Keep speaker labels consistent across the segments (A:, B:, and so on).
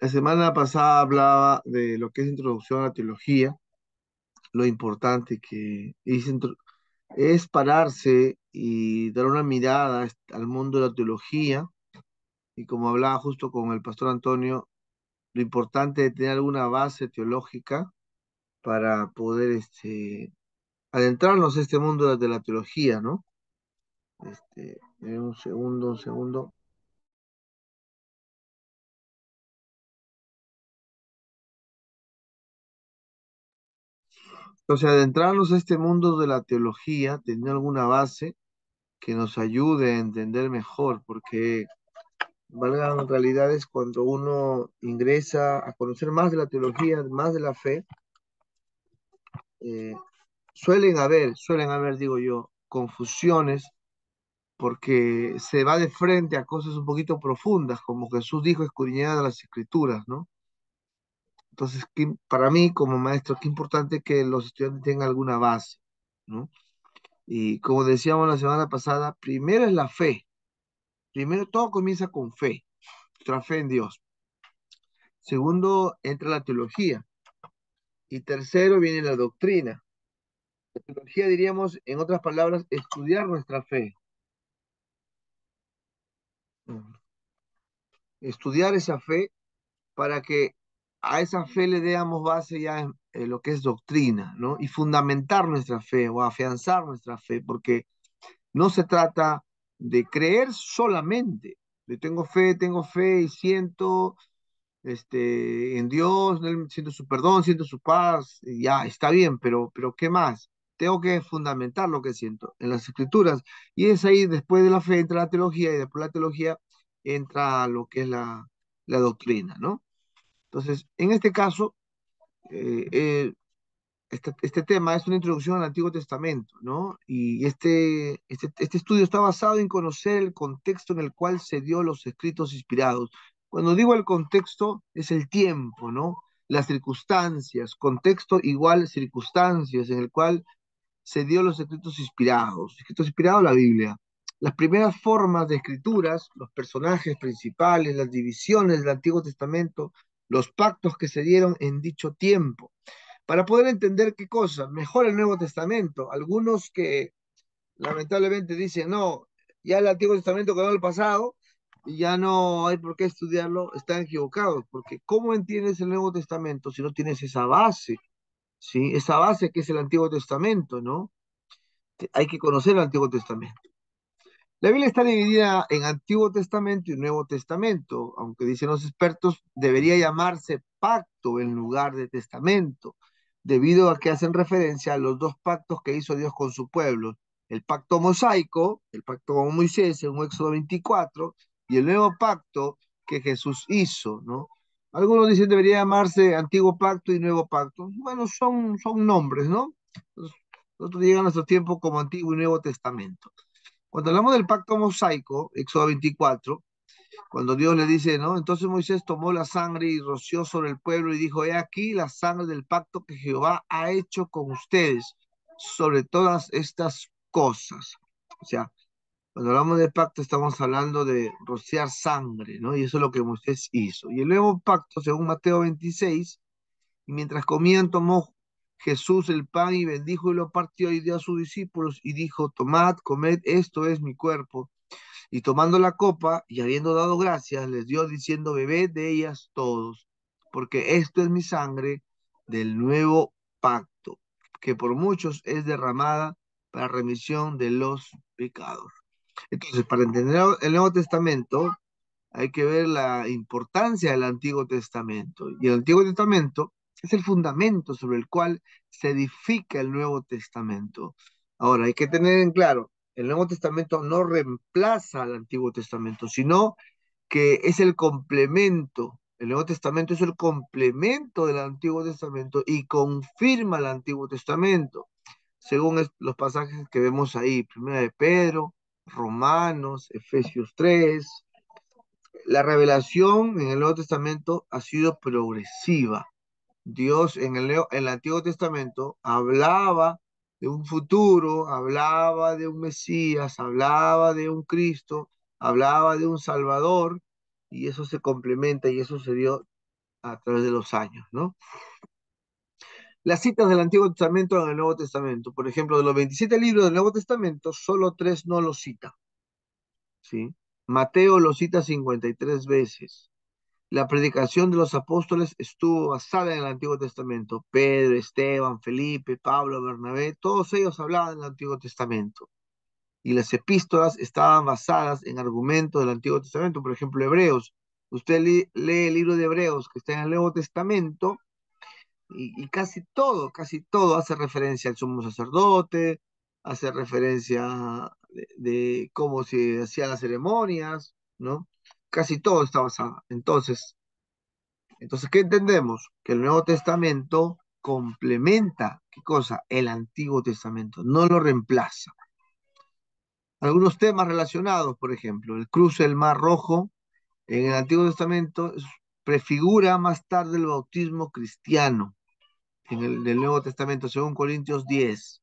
A: La semana pasada hablaba de lo que es introducción a la teología, lo importante que es pararse y dar una mirada al mundo de la teología, y como hablaba justo con el pastor Antonio, lo importante de tener alguna base teológica para poder adentrarnos a este mundo de la teología, ¿no? Un segundo, un segundo. Entonces, adentrarnos a este mundo de la teología, tener alguna base que nos ayude a entender mejor, porque valgan realidades cuando uno ingresa a conocer más de la teología, más de la fe, eh, suelen haber, digo yo, confusiones, porque se va de frente a cosas un poquito profundas, como Jesús dijo, escudriñad las escrituras, ¿no? Entonces, para mí, como maestro, qué importante que los estudiantes tengan alguna base, ¿no? Y como decíamos la semana pasada, primero es la fe. Primero todo comienza con fe, nuestra fe en Dios. Segundo, entra la teología. Y tercero, viene la doctrina. La teología, diríamos, en otras palabras, estudiar nuestra fe. Estudiar esa fe para que a esa fe le demos base ya en lo que es doctrina, ¿no? Y fundamentar nuestra fe o afianzar nuestra fe, porque no se trata de creer solamente. Yo tengo fe y siento en Dios, ¿no? Siento su perdón, siento su paz, y ya está bien, pero ¿qué más? Tengo que fundamentar lo que siento en las escrituras. Y es ahí, después de la fe, entra la teología, y después de la teología entra lo que es la doctrina, ¿no? Entonces, en este caso, eh, eh, este tema es una introducción al Antiguo Testamento, ¿no? Y este estudio está basado en conocer el contexto en el cual se dio los escritos inspirados. Cuando digo el contexto, es el tiempo, ¿no? Las circunstancias, contexto igual circunstancias en el cual se dio los escritos inspirados la Biblia. Las primeras formas de escrituras, los personajes principales, las divisiones del Antiguo Testamento, los pactos que se dieron en dicho tiempo para poder entender qué cosa, mejor el Nuevo Testamento. Algunos que lamentablemente dicen, no, ya el Antiguo Testamento quedó en el pasado y ya no hay por qué estudiarlo, están equivocados, porque ¿cómo entiendes el Nuevo Testamento si no tienes esa base? ¿Sí? Esa base que es el Antiguo Testamento, ¿no? Hay que conocer el Antiguo Testamento. La Biblia está dividida en Antiguo Testamento y Nuevo Testamento, aunque dicen los expertos, debería llamarse pacto en lugar de testamento, debido a que hacen referencia a los dos pactos que hizo Dios con su pueblo, el pacto mosaico, el pacto con Moisés en Éxodo 24, y el nuevo pacto que Jesús hizo, ¿no? Algunos dicen debería llamarse Antiguo Pacto y Nuevo Pacto. Bueno, son nombres, ¿no? Nosotros llegamos a nuestro tiempo como Antiguo y Nuevo Testamento. Cuando hablamos del pacto mosaico, Éxodo 24, cuando Dios le dice, ¿no? Entonces Moisés tomó la sangre y roció sobre el pueblo y dijo, he aquí la sangre del pacto que Jehová ha hecho con ustedes sobre todas estas cosas. O sea, cuando hablamos de pacto estamos hablando de rociar sangre, ¿no? Y eso es lo que Moisés hizo. Y el nuevo pacto, según Mateo 26, y mientras comían, tomó Jesús el pan y bendijo y lo partió y dio a sus discípulos y dijo, tomad, comed, esto es mi cuerpo. Y tomando la copa y habiendo dado gracias, les dio diciendo, bebed de ellas todos, porque esto es mi sangre del nuevo pacto, que por muchos es derramada para remisión de los pecados. Entonces, para entender el Nuevo Testamento, hay que ver la importancia del Antiguo Testamento. Y el Antiguo Testamento es el fundamento sobre el cual se edifica el Nuevo Testamento. Ahora, hay que tener en claro, el Nuevo Testamento no reemplaza al Antiguo Testamento, sino que es el complemento. El Nuevo Testamento es el complemento del Antiguo Testamento y confirma el Antiguo Testamento, según los pasajes que vemos ahí, Primera de Pedro, Romanos, Efesios 3. La revelación en el Nuevo Testamento ha sido progresiva. Dios en el Antiguo Testamento hablaba de un futuro, hablaba de un Mesías, hablaba de un Cristo, hablaba de un Salvador, y eso se complementa y eso se dio. a través de los años, ¿no? Las citas del Antiguo Testamento en el Nuevo Testamento, por ejemplo, de los 27 libros del Nuevo Testamento, solo 3 no los cita, ¿sí? Mateo lo cita 53 veces. La predicación de los apóstoles estuvo basada en el Antiguo Testamento. Pedro, Esteban, Felipe, Pablo, Bernabé, todos ellos hablaban del Antiguo Testamento. Y las epístolas estaban basadas en argumentos del Antiguo Testamento. Por ejemplo, Hebreos. Usted lee el libro de Hebreos que está en el Nuevo Testamento y casi todo hace referencia al sumo sacerdote, hace referencia de cómo se hacían las ceremonias, ¿no? Casi todo está basado. Entonces, ¿qué entendemos? Que el Nuevo Testamento complementa, ¿qué cosa? El Antiguo Testamento, no lo reemplaza. Algunos temas relacionados, por ejemplo, el cruce del Mar Rojo en el Antiguo Testamento prefigura más tarde el bautismo cristiano en el del Nuevo Testamento, según Corintios 10.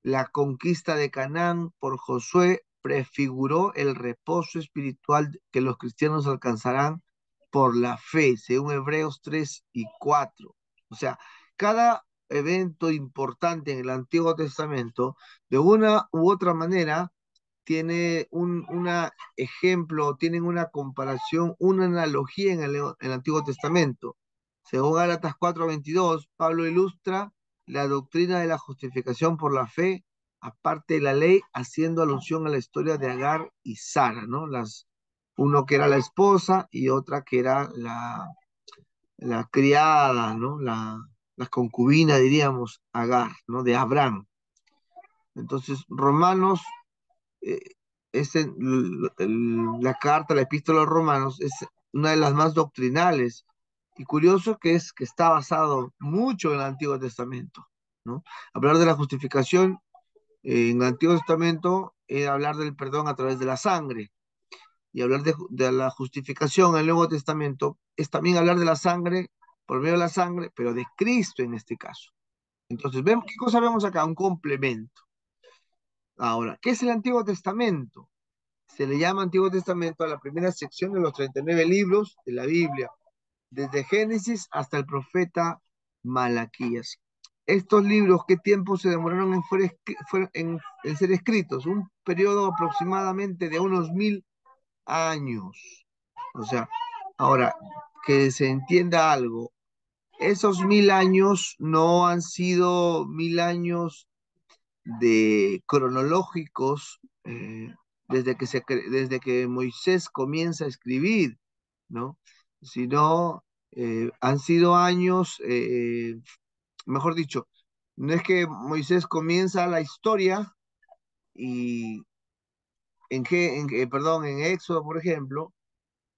A: La conquista de Canaán por Josué prefiguró el reposo espiritual que los cristianos alcanzarán por la fe, según Hebreos 3 y 4. O sea, cada evento importante en el Antiguo Testamento, de una u otra manera, tiene una ejemplo, tienen una comparación, una analogía en el Antiguo Testamento. Según Gálatas 4:22, Pablo ilustra la doctrina de la justificación por la fe, aparte de la ley, haciendo alusión a la historia de Agar y Sara, ¿no? Uno que era la esposa y otra que era la criada, ¿no? La concubina, diríamos, Agar, ¿no? De Abraham. Entonces, Romanos eh, la carta, la epístola a los Romanos, es una de las más doctrinales. Y curioso que es que está basado mucho en el Antiguo Testamento, ¿no? Hablar de la justificación en el Antiguo Testamento es hablar del perdón a través de la sangre. Y hablar de la justificación en el Nuevo Testamento es también hablar de la sangre, por medio de la sangre, pero de Cristo en este caso. Entonces, ¿qué cosa vemos acá? Un complemento. Ahora, ¿qué es el Antiguo Testamento? Se le llama Antiguo Testamento a la primera sección de los 39 libros de la Biblia, desde Génesis hasta el profeta Malaquías. Estos libros, ¿qué tiempo se demoraron en ser escritos? Un periodo aproximadamente de unos 1000 años. O sea, ahora, que se entienda algo, esos 1000 años no han sido 1000 años de cronológicos desde que Moisés comienza a escribir, ¿no? Sino han sido años, mejor dicho, no es que Moisés comienza la historia y perdón, en Éxodo, por ejemplo,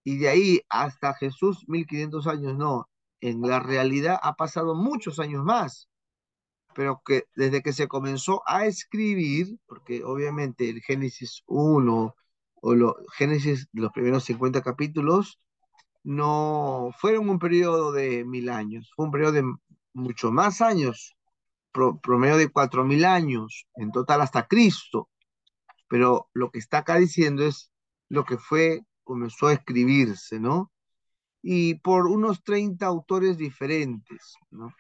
A: y de ahí hasta Jesús, 1500 años, no. En la realidad ha pasado muchos años más, pero que desde que se comenzó a escribir, porque obviamente el Génesis 1 o Génesis, los primeros 50 capítulos, no fueron un periodo de 1000 años, fue un periodo de mucho más años, promedio de 4000 años, en total hasta Cristo. Pero lo que está acá diciendo es lo que comenzó a escribirse, ¿no? Y por unos 30 autores diferentes, ¿no?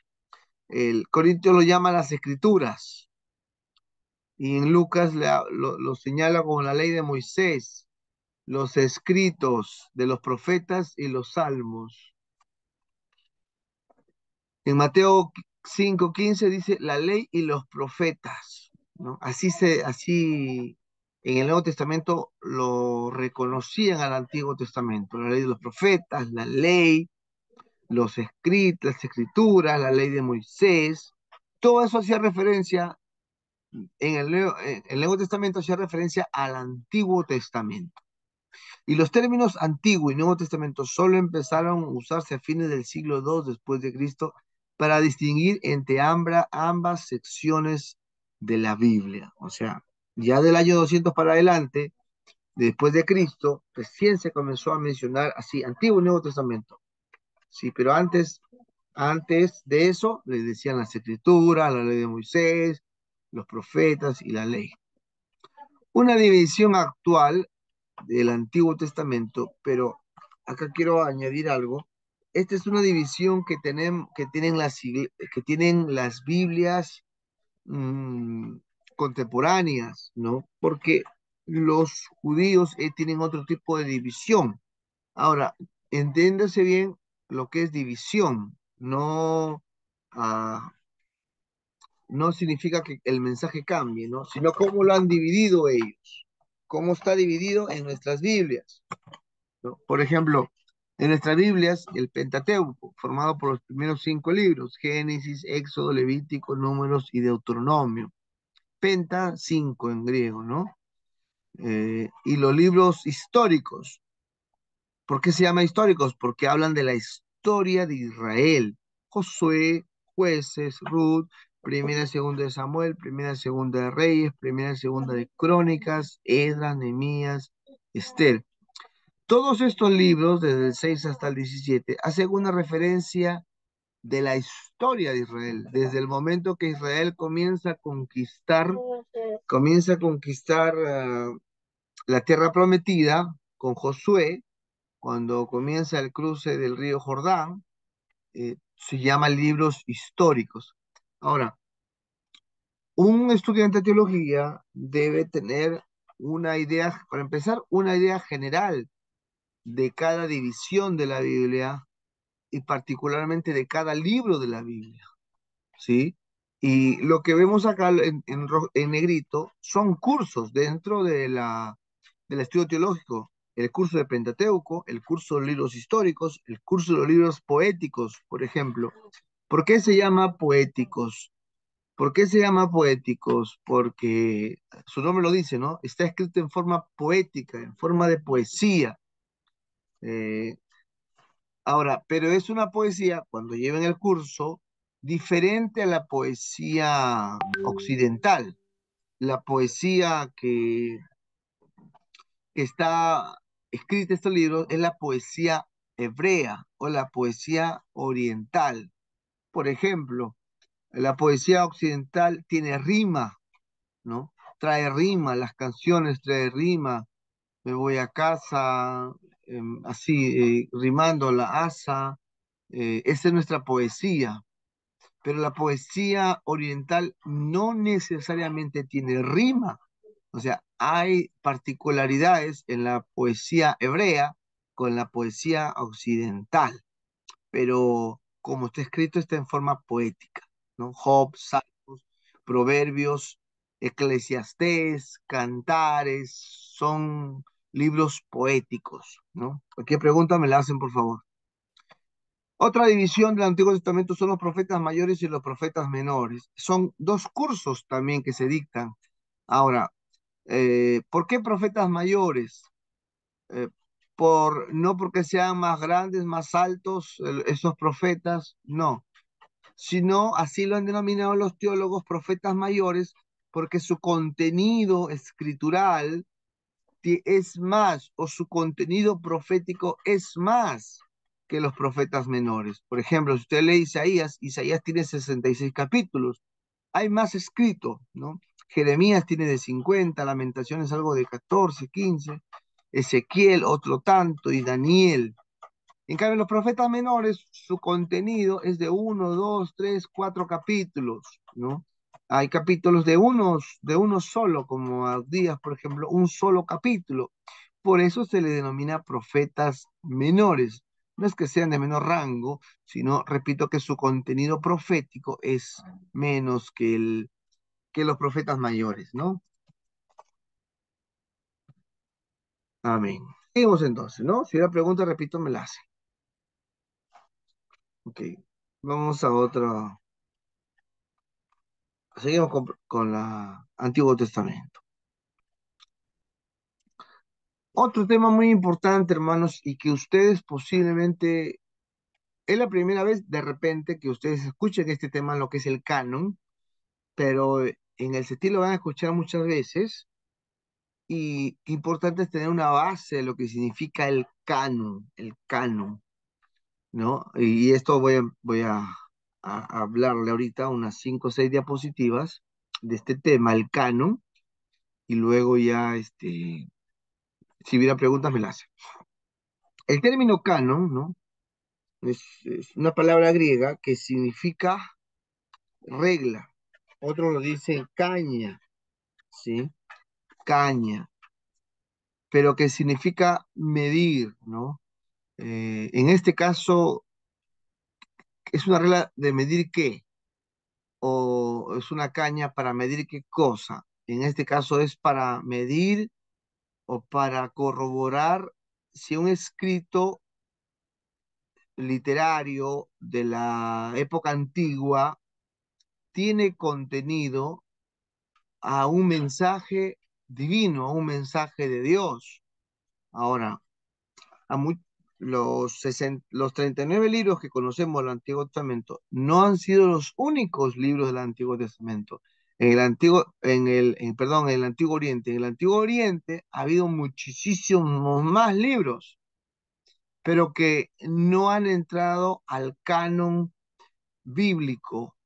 A: El Corintio lo llama las escrituras, y en Lucas lo señala como la ley de Moisés, los escritos de los profetas y los salmos. En Mateo 5:15 dice la ley y los profetas, ¿no? Así en el Nuevo Testamento lo reconocían al Antiguo Testamento, la ley de los profetas, la ley, los escritos, las escrituras, la ley de Moisés, todo eso hacía referencia en el Nuevo Testamento hacía referencia al Antiguo Testamento. Y los términos Antiguo y Nuevo Testamento solo empezaron a usarse a fines del siglo II después de Cristo para distinguir entre ambas secciones de la Biblia. O sea, ya del año 200 para adelante, después de Cristo, recién se comenzó a mencionar así, Antiguo y Nuevo Testamento. Sí, pero antes de eso, le decían las escrituras, la ley de Moisés, los profetas y la ley. Una división actual del Antiguo Testamento, pero acá quiero añadir algo. esta es una división que tienen las Biblias mm, contemporáneas, ¿no? Porque los judíos tienen otro tipo de división. Ahora, entiéndase bien lo que es división. No, ah, no significa que el mensaje cambie, ¿no? Sino cómo lo han dividido ellos. Cómo está dividido en nuestras Biblias, ¿no? Por ejemplo, en nuestras Biblias, el Pentateuco, formado por los primeros 5 libros, Génesis, Éxodo, Levítico, Números y Deuteronomio. Penta, 5 en griego, ¿no? Y los libros históricos. ¿Por qué se llama históricos? Porque hablan de la historia de Israel. Josué, Jueces, Ruth, Primera y Segunda de Samuel, Primera y Segunda de Reyes, Primera y Segunda de Crónicas, Esdras, Nehemías, Esther. Todos estos libros, desde el 6 hasta el 17, hacen una referencia de la historia de Israel, desde el momento que Israel comienza a conquistar la tierra prometida con Josué, cuando comienza el cruce del río Jordán, se llaman libros históricos. Ahora, un estudiante de teología debe tener una idea, para empezar, una idea general de cada división de la Biblia y particularmente de cada libro de la Biblia, ¿sí? Y lo que vemos acá en negrito son cursos dentro del estudio teológico. El curso de Pentateuco, el curso de libros históricos, el curso de los libros poéticos, por ejemplo. ¿Por qué se llama poéticos? ¿Por qué se llama poéticos? Porque su nombre lo dice, ¿no? Está escrito en forma poética, en forma de poesía. Eh, Ahora, pero es una poesía, cuando lleven el curso, diferente a la poesía occidental. La poesía que está escrita en estos libros es la poesía hebrea o la poesía oriental. Por ejemplo, la poesía occidental tiene rima, ¿no? Trae rima, las canciones trae rima. Me voy a casa, así, rimando la asa. Esa es nuestra poesía, pero la poesía oriental no necesariamente tiene rima. O sea, hay particularidades en la poesía hebrea con la poesía occidental, pero como está escrito, está en forma poética, ¿no? Job, Salmos, Proverbios, Eclesiastés, Cantares, son libros poéticos, ¿no? Cualquier pregunta me la hacen, por favor. Otra división del Antiguo Testamento son los profetas mayores y los profetas menores. Son 2 cursos también que se dictan. Ahora, ¿por qué profetas mayores? Eh, no porque sean más grandes, más altos, esos profetas, no, sino así lo han denominado los teólogos profetas mayores, porque su contenido escritural es más, o su contenido profético es más que los profetas menores. Por ejemplo, si usted lee Isaías, Isaías tiene 66 capítulos, hay más escrito, ¿no? Jeremías tiene de 50, Lamentaciones algo de 14, 15, Ezequiel otro tanto y Daniel. En cambio, los profetas menores, su contenido es de 1, 2, 3, 4 capítulos, ¿no? Hay capítulos de uno solo, como a días, por ejemplo, un solo capítulo. Por eso se le denomina profetas menores. No es que sean de menor rango, sino, repito, que su contenido profético es menos que los profetas mayores, ¿no? Amén. Seguimos entonces, ¿no? Si hay una pregunta, repito, me la hace. Ok. Vamos a otra. Seguimos con la Antiguo Testamento. Otro tema muy importante, hermanos, y que ustedes posiblemente, es la primera vez de repente que ustedes escuchen este tema, lo que es el canon, pero en el sentido lo van a escuchar muchas veces, y importante es tener una base de lo que significa el canon, ¿no? Y esto a hablarle ahorita unas 5 o 6 diapositivas de este tema, el canon, y luego ya, si hubiera preguntas, me las hace. El término canon, ¿no? Es una palabra griega que significa regla. Otros lo dicen caña, ¿sí? Caña, pero que significa medir, ¿no? En este caso, ¿es una regla de medir qué? ¿O es una caña para medir qué cosa? En este caso es para medir o para corroborar si un escrito literario de la época antigua tiene contenido a un mensaje divino, a un mensaje de Dios. Ahora, a mu- los 39 libros que conocemos del Antiguo Testamento no han sido los únicos libros del Antiguo Testamento. Perdón, en el Antiguo Oriente. En el Antiguo Oriente ha habido muchísimos más libros, pero que no han entrado al canon bíblico,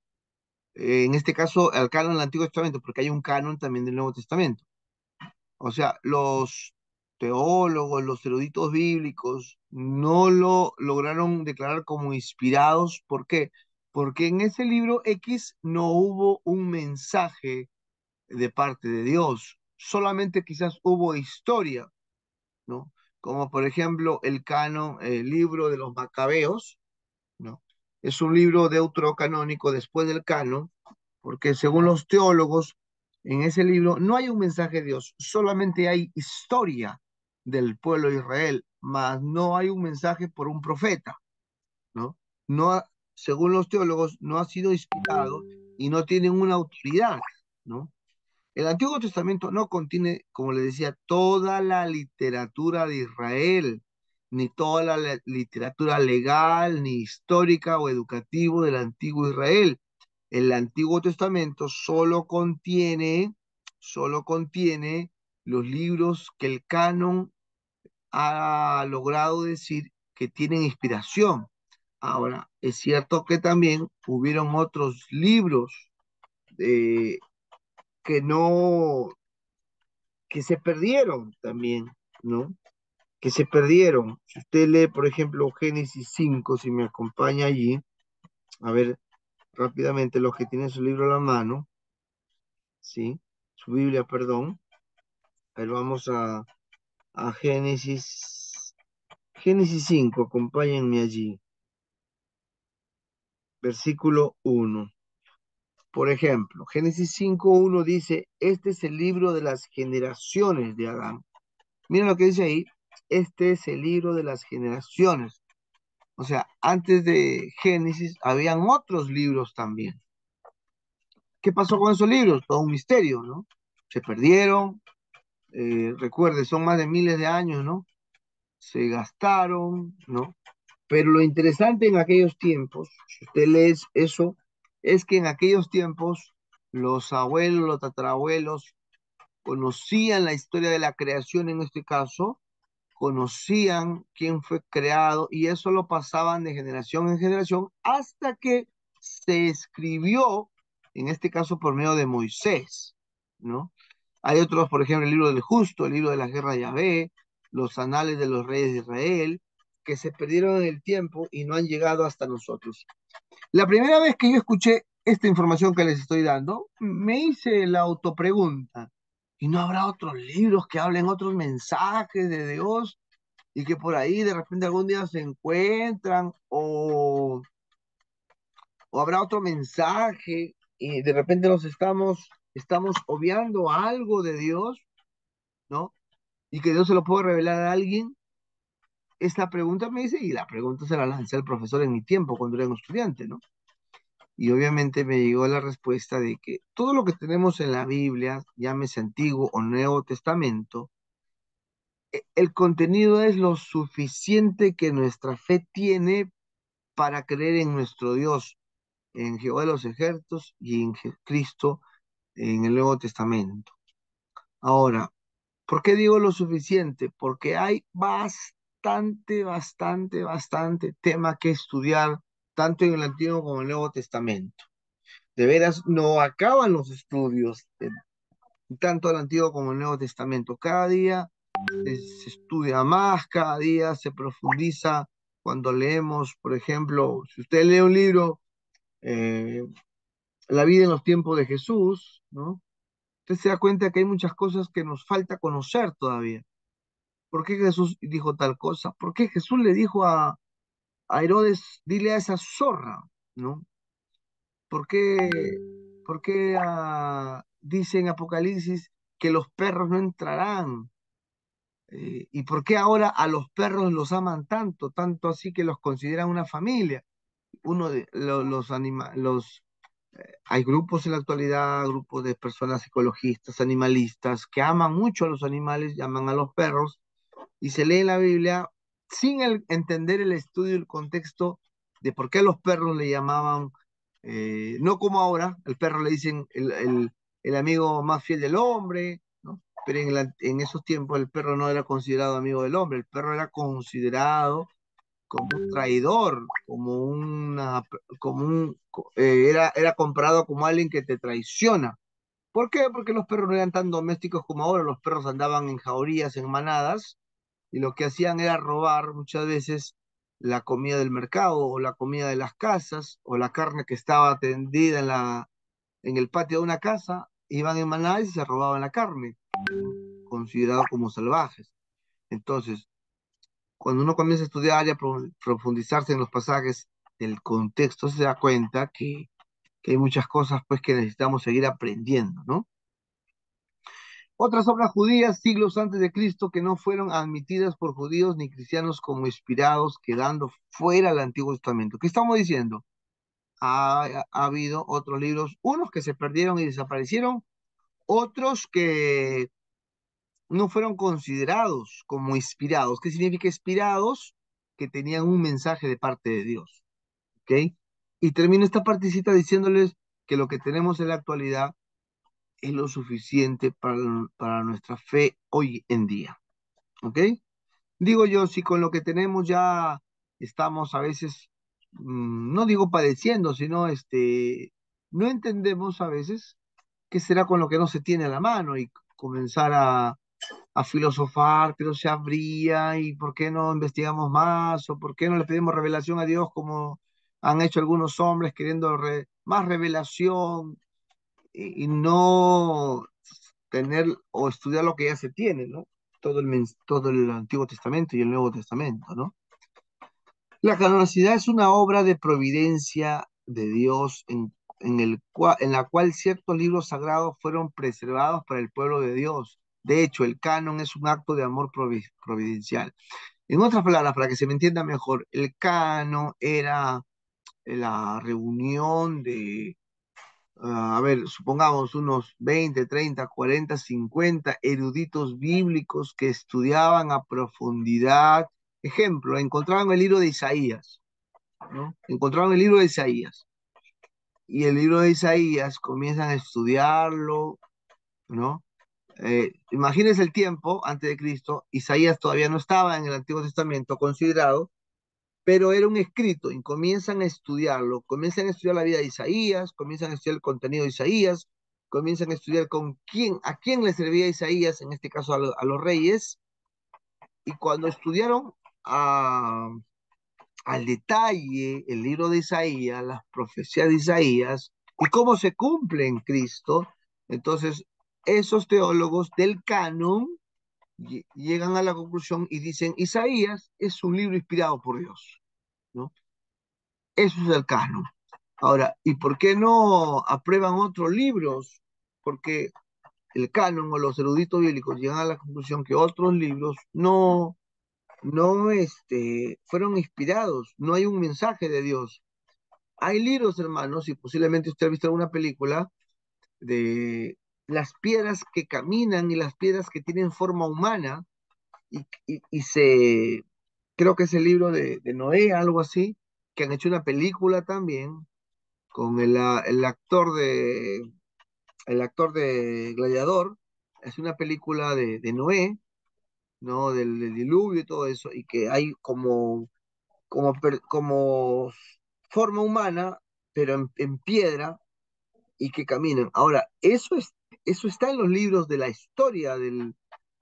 A: en este caso al canon del Antiguo Testamento, porque hay un canon también del Nuevo Testamento. O sea, los teólogos, los eruditos bíblicos no lo lograron declarar como inspirados. ¿Por qué? Porque en ese libro X no hubo un mensaje de parte de Dios, solamente quizás hubo historia, ¿no? Como por ejemplo el canon, el libro de los Macabeos, ¿no? Es un libro deuterocanónico después del canon, porque según los teólogos, en ese libro no hay un mensaje de Dios, solamente hay historia del pueblo de Israel, mas no hay un mensaje por un profeta, ¿no? No ha- Según los teólogos, no ha sido inspirado y no tienen una autoridad, ¿no? El Antiguo Testamento no contiene, como le decía, toda la literatura de Israel, ni toda la literatura legal, ni histórica o educativo del antiguo Israel. El Antiguo Testamento solo contiene los libros que el canon ha logrado decir que tienen inspiración. Ahora, es cierto que también hubieron otros libros eh, que no, que se perdieron también, ¿no? Que se perdieron. Si usted lee, por ejemplo, Génesis 5, si me acompaña allí, a ver rápidamente los que tienen su libro a la mano, ¿sí? Su Biblia, perdón. A ver, vamos a Génesis 5, acompáñenme allí. Versículo 1. Por ejemplo, Génesis 5:1 dice, este es el libro de las generaciones de Adán. Miren lo que dice ahí, este es el libro de las generaciones. O sea, antes de Génesis habían otros libros también. ¿Qué pasó con esos libros? Todo un misterio, ¿no? Se perdieron, recuerde, son más de miles de años, ¿no? Se gastaron, ¿no? Pero lo interesante en aquellos tiempos, si usted lee eso, es que en aquellos tiempos los abuelos, los tatarabuelos conocían la historia de la creación en este caso, conocían quién fue creado y eso lo pasaban de generación en generación hasta que se escribió, en este caso por medio de Moisés, ¿no? Hay otros, por ejemplo, el libro del justo, el libro de la guerra de Yahvé, los anales de los reyes de Israel, que se perdieron en el tiempo y no han llegado hasta nosotros. La primera vez que yo escuché esta información que les estoy dando, me hice la autopregunta, ¿y no habrá otros libros que hablen otros mensajes de Dios y que por ahí de repente algún día se encuentran o habrá otro mensaje y de repente estamos obviando algo de Dios, ¿no? Y que Dios se lo puede revelar a alguien? Esta pregunta me hice y la pregunta se la lancé al profesor en mi tiempo cuando era un estudiante, ¿no? Y obviamente me llegó la respuesta de que todo lo que tenemos en la Biblia, llámese Antiguo o Nuevo Testamento, el contenido es lo suficiente que nuestra fe tiene para creer en nuestro Dios, en Jehová de los ejércitos y en Cristo en el Nuevo Testamento. Ahora, ¿por qué digo lo suficiente? Porque hay bastante tema que estudiar, tanto en el Antiguo como en el Nuevo Testamento. De veras, no acaban los estudios, tanto el Antiguo como el Nuevo Testamento. Cada día se estudia más, cada día se profundiza cuando leemos, por ejemplo, si usted lee un libro, eh, La vida en los tiempos de Jesús, ¿no? Usted se da cuenta que hay muchas cosas que nos falta conocer todavía. ¿Por qué Jesús dijo tal cosa? ¿Por qué Jesús le dijo a Herodes, dile a esa zorra, ¿no? ¿Por qué, por qué dice en Apocalipsis que los perros no entrarán? ¿Y por qué ahora a los perros los aman tanto, tanto así que los consideran una familia? Uno de los hay grupos en la actualidad, grupos de personas ecologistas, animalistas, que aman mucho a los animales, llaman a los perros, y se lee la Biblia sin entender el estudio y el contexto de por qué a los perros le llamaban, no como ahora, al perro le dicen el amigo más fiel del hombre, ¿no? Pero en esos tiempos el perro no era considerado amigo del hombre, el perro era considerado como un traidor, era comprado como alguien que te traiciona. ¿Por qué? Porque los perros no eran tan domésticos como ahora, los perros andaban en jaurías, en manadas, y lo que hacían era robar muchas veces la comida del mercado o la comida de las casas o la carne que estaba tendida en el patio de una casa, iban en manadas y se robaban la carne, considerados como salvajes. Entonces, cuando uno comienza a estudiar y a profundizarse en los pasajes del contexto, se da cuenta que hay muchas cosas pues que necesitamos seguir aprendiendo, ¿no? Otras obras judías siglos antes de Cristo que no fueron admitidas por judíos ni cristianos como inspirados, quedando fuera del Antiguo Testamento. ¿Qué estamos diciendo? Ha habido otros libros, unos que se perdieron y desaparecieron, otros que no fueron considerados como inspirados. ¿Qué significa inspirados? Que tenían un mensaje de parte de Dios. ¿Ok? Y termino esta partecita diciéndoles que lo que tenemos en la actualidad es lo suficiente para nuestra fe hoy en día. ¿Ok? Digo yo, si con lo que tenemos ya estamos a veces, no digo padeciendo, sino no entendemos a veces qué será con lo que no se tiene a la mano y comenzar a filosofar, pero se habría, y por qué no investigamos más, o por qué no le pedimos revelación a Dios como han hecho algunos hombres queriendo más revelación y no tener o estudiar lo que ya se tiene, ¿no? Todo el Antiguo Testamento y el Nuevo Testamento, ¿no? La canonicidad es una obra de providencia de Dios en la cual ciertos libros sagrados fueron preservados para el pueblo de Dios. De hecho, el canon es un acto de amor providencial. En otras palabras, para que se me entienda mejor, el canon era la reunión de, a ver, supongamos unos 20, 30, 40, 50 eruditos bíblicos que estudiaban a profundidad. Ejemplo, encontraban el libro de Isaías, ¿no? Encontraban el libro de Isaías y el libro de Isaías comienzan a estudiarlo, ¿no? Imagínense el tiempo antes de Cristo, Isaías todavía no estaba en el Antiguo Testamento considerado, pero era un escrito y comienzan a estudiarlo, comienzan a estudiar la vida de Isaías, comienzan a estudiar el contenido de Isaías, comienzan a estudiar a quién le servía Isaías, en este caso a los reyes, y cuando estudiaron a, al detalle el libro de Isaías, las profecías de Isaías y cómo se cumple en Cristo, entonces esos teólogos del canon llegan a la conclusión y dicen, Isaías es un libro inspirado por Dios, ¿no? Eso es el canon. Ahora, ¿y por qué no aprueban otros libros? Porque el canon o los eruditos bíblicos llegan a la conclusión que otros libros no fueron inspirados, no hay un mensaje de Dios. Hay libros, hermanos, y posiblemente usted ha visto alguna película de las piedras que caminan y las piedras que tienen forma humana, y creo que es el libro de Noé, algo así, que han hecho una película también con el actor de Gladiador, es una película de Noé, ¿no? Del diluvio y todo eso, y que hay como forma humana, pero en piedra, y que caminan. Ahora, eso está en los libros de la historia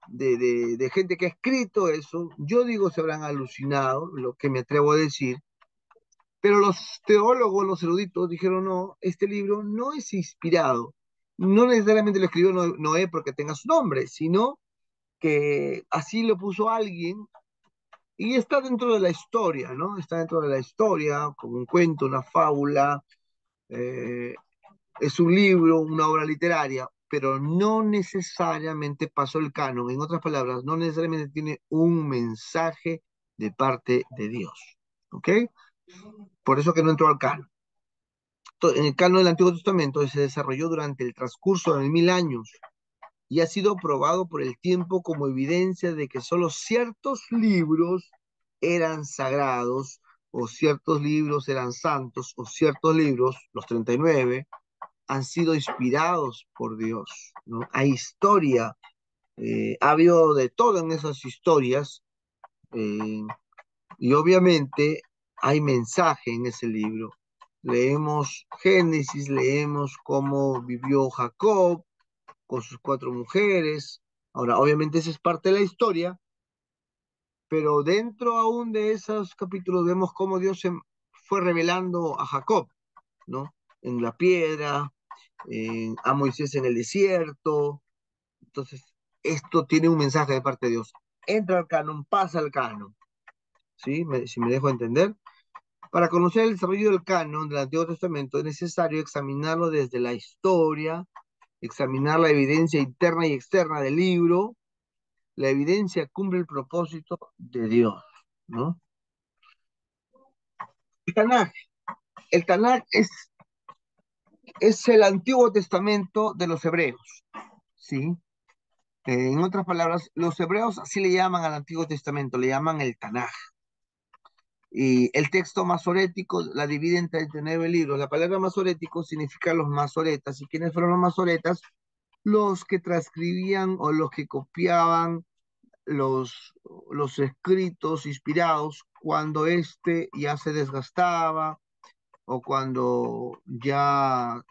A: de gente que ha escrito eso, yo digo se habrán alucinado, lo que me atrevo a decir, pero los teólogos, los eruditos dijeron, no, este libro no es inspirado. No necesariamente lo escribió Noé porque tenga su nombre, sino que así lo puso alguien y está dentro de la historia, ¿no? Está dentro de la historia, como un cuento, una fábula, eh, es un libro, una obra literaria, pero no necesariamente pasó el canon. En otras palabras, no necesariamente tiene un mensaje de parte de Dios. ¿Ok? Por eso que no entró al canon. En el canon del Antiguo Testamento se desarrolló durante el transcurso de 1000 años y ha sido probado por el tiempo como evidencia de que solo ciertos libros eran sagrados, o ciertos libros eran santos, o ciertos libros, los 39, han sido inspirados por Dios, ¿no? Hay historia, ha habido de todo en esas historias, eh, y obviamente hay mensaje en ese libro. Leemos Génesis, leemos cómo vivió Jacob con sus 4 mujeres. Ahora, obviamente esa es parte de la historia, pero dentro aún de esos capítulos vemos cómo Dios se fue revelando a Jacob, ¿no? En la piedra, a Moisés en el desierto. Entonces, esto tiene un mensaje de parte de Dios. Entra al canon, pasa al canon, ¿sí? Si me dejo entender. Para conocer el desarrollo del canon del Antiguo Testamento es necesario examinarlo desde la historia, examinar la evidencia interna y externa del libro. La evidencia cumple el propósito de Dios, ¿no? El Tanaj, el Tanaj es el Antiguo Testamento de los hebreos, ¿sí? En otras palabras, los hebreos así le llaman al Antiguo Testamento, le llaman el Tanaj. Y el texto masorético la divide en 39 libros. La palabra masorético significa los masoretas. ¿Y quiénes fueron los masoretas? Los que transcribían o los que copiaban los, los escritos inspirados cuando éste ya se desgastaba o cuando ya